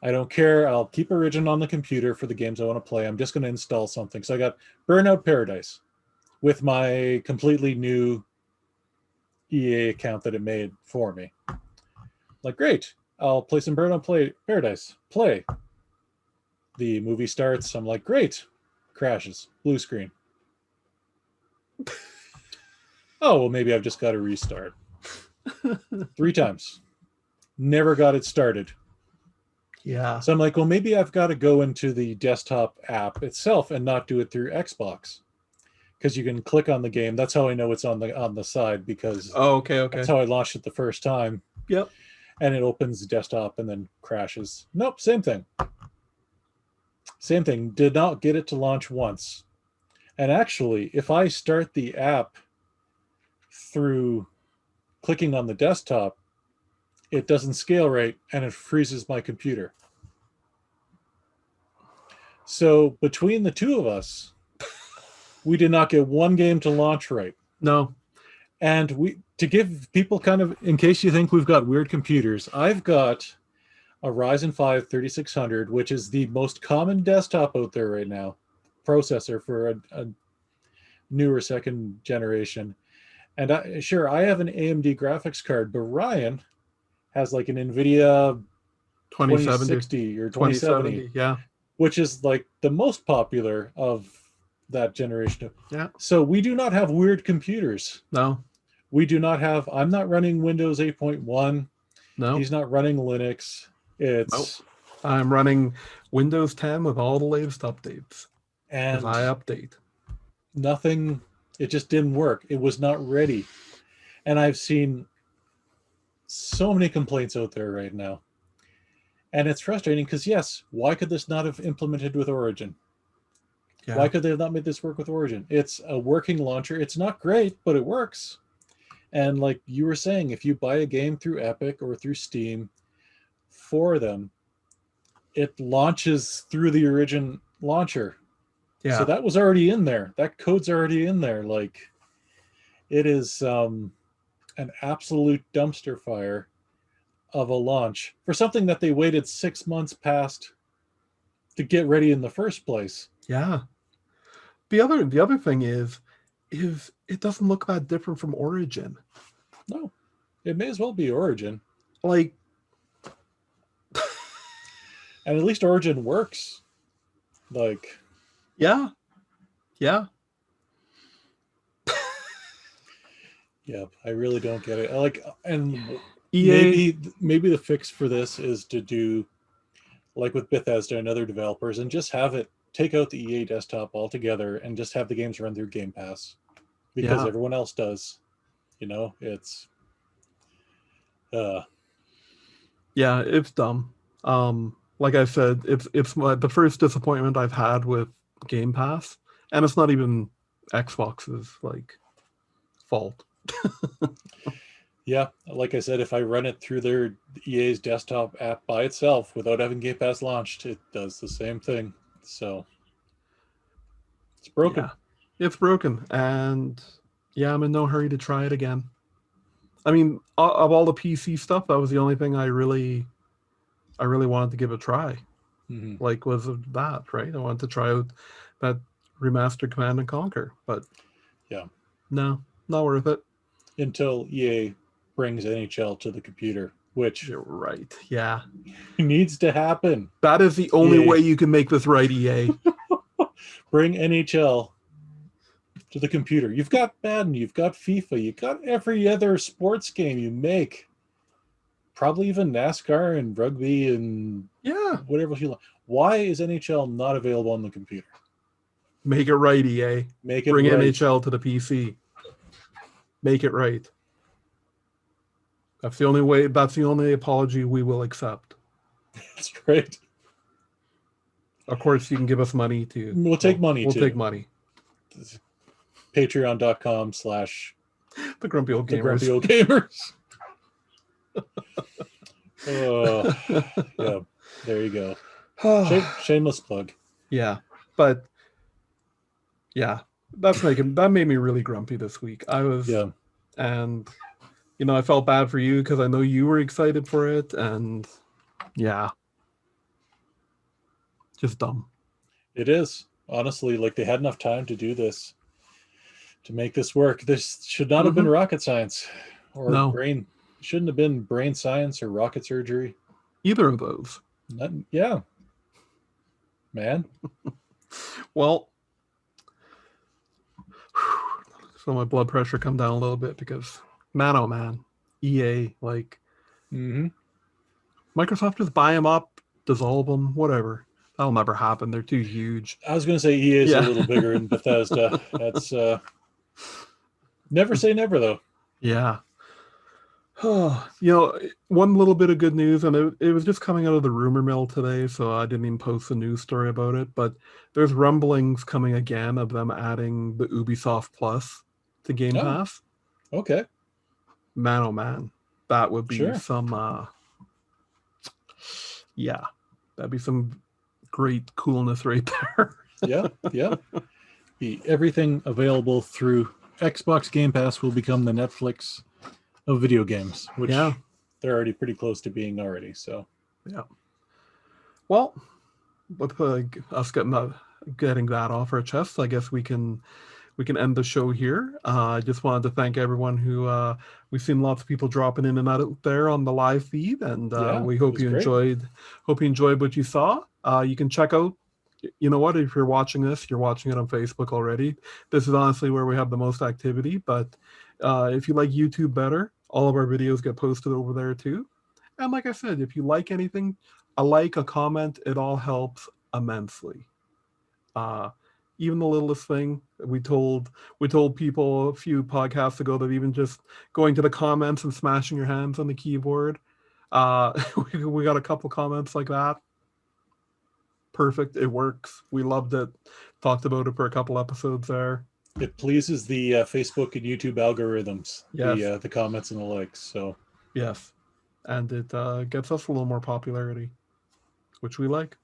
I don't care. I'll keep Origin on the computer for the games I want to play. I'm just going to install something. So I got Burnout Paradise with my completely new EA account that it made for me. Like, great. I'll play some Burnout Paradise. Play. The movie starts. I'm like, great. Crashes. Blue screen. Oh, well, maybe I've just got to restart. 3 times. Never got it started. Yeah. So I'm like, well, maybe I've got to go into the desktop app itself and not do it through Xbox. Because you can click on the game. That's how I know it's on the side, because okay. That's how I launched it the first time. Yep. And it opens the desktop and then crashes. Nope, same thing. Same thing. Did not get it to launch once. And actually, if I start the app through clicking on the desktop, it doesn't scale right and it freezes my computer. So between the two of us, we did not get one game to launch right. No. And to give people kind of, in case you think we've got weird computers, I've got a Ryzen 5 3600, which is the most common desktop out there right now, processor for a newer second generation. And I have an AMD graphics card, but Ryan has like an NVIDIA 2060 or 2070, yeah. which is like the most popular of that generation. Yeah. So we do not have weird computers. No. We do not have, I'm not running Windows 8.1. No. He's not running Linux. It's nope. I'm running Windows 10 with all the latest updates. And I update. Nothing, it just didn't work. It was not ready. And I've seen so many complaints out there right now. And it's frustrating because, yes, why could this not have implemented with Origin? Yeah. Why could they have not made this work with Origin? It's a working launcher. It's not great, but it works. And like you were saying, if you buy a game through Epic or through Steam for them, it launches through the Origin launcher. Yeah. So that was already in there. That code's already in there. Like, it is an absolute dumpster fire of a launch for something that they waited 6 months past to get ready in the first place. Yeah. The other thing is it doesn't look that different from Origin. No, it may as well be Origin. Like, and at least Origin works. Like, yeah. Yeah. Yeah, I really don't get it. Like, and EA... maybe the fix for this is to do like with Bethesda and other developers and just have it take out the EA desktop altogether and just have the games run through Game Pass because everyone else does. You know, it's yeah, it's dumb. Like I said, it's the first disappointment I've had with Game Pass, and it's not even Xbox's like fault. Yeah, like I said, if I run it through their EA's desktop app by itself without having Game Pass launched, it does the same thing. So it's broken. Yeah, it's broken, and yeah, I'm in no hurry to try it again. I mean, of all the PC stuff, that was the only thing I really wanted to give a try. Mm-hmm. Like, was that, right? I wanted to try out that remastered Command and Conquer, but yeah, no, not worth it. Until EA brings NHL to the computer, which you're right, yeah, needs to happen. That is the only way you can make this right, EA. Bring NHL to the computer. You've got Madden, you've got FIFA, you've got every other sports game you make. Probably even NASCAR and rugby and whatever you like. Why is NHL not available on the computer? Make it right, EA. Make it Bring right. NHL to the PC. Make it right. That's the only way. That's the only apology we will accept. That's great. Of course, you can give us money too. We'll take money. We'll take money. Patreon.com/ the Grumpy Old Gamers. The Grumpy Old Gamers. Yeah, there you go. Shameless plug. Yeah, but yeah, that made me really grumpy this week. I was, and you know, I felt bad for you because I know you were excited for it, and yeah, just dumb. It is, honestly, like they had enough time to do this, to make this work. This should not have been rocket science or brain. Shouldn't have been brain science or rocket surgery. Either of those. Man. Well, so my blood pressure come down a little bit because, man, oh man, EA, like, Microsoft just buy them up, dissolve them, whatever. That'll never happen. They're too huge. I was going to say EA is a little bigger than Bethesda. That's never say never, though. Yeah. You know, one little bit of good news, and it was just coming out of the rumor mill today, so I didn't even post a news story about it, but there's rumblings coming again of them adding the Ubisoft Plus to Game Pass. Okay. Man, oh man. That would be some, yeah, that'd be some great coolness right there. Yeah. Everything available through Xbox Game Pass will become the Netflix of video games, which they're already pretty close to being already. So Yeah. Well, with us getting that off our chest, I guess we can end the show here. I just wanted to thank everyone who we've seen lots of people dropping in and out there on the live feed, and we hope you enjoyed. Hope you enjoyed what you saw. You can check out. You know what? If you're watching this, you're watching it on Facebook already. This is honestly where we have the most activity. But if you like YouTube better, all of our videos get posted over there too. And like I said, if you like anything, a comment, it all helps immensely. Even the littlest thing, we told people a few podcasts ago that even just going to the comments and smashing your hands on the keyboard, we got a couple comments like that. Perfect, it works. We loved it. Talked about it for a couple episodes there. It pleases the Facebook and YouTube algorithms. Yes. The comments and the likes. So yes, and it gets us a little more popularity, which we like.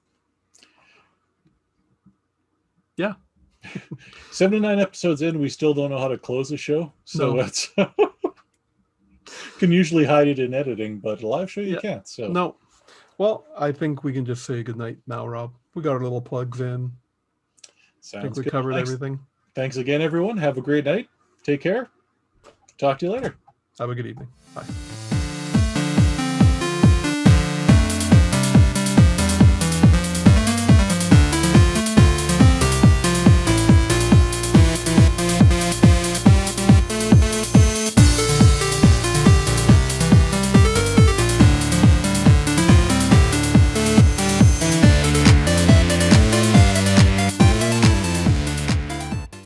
Yeah. 79 episodes in, we still don't know how to close the show. So it's can usually hide it in editing, but a live show you can't. So no. Well, I think we can just say goodnight now, Rob. We got our little plugs in. Sounds I think we covered everything. Thanks again, everyone. Have a great night. Take care. Talk to you later. Have a good evening. Bye.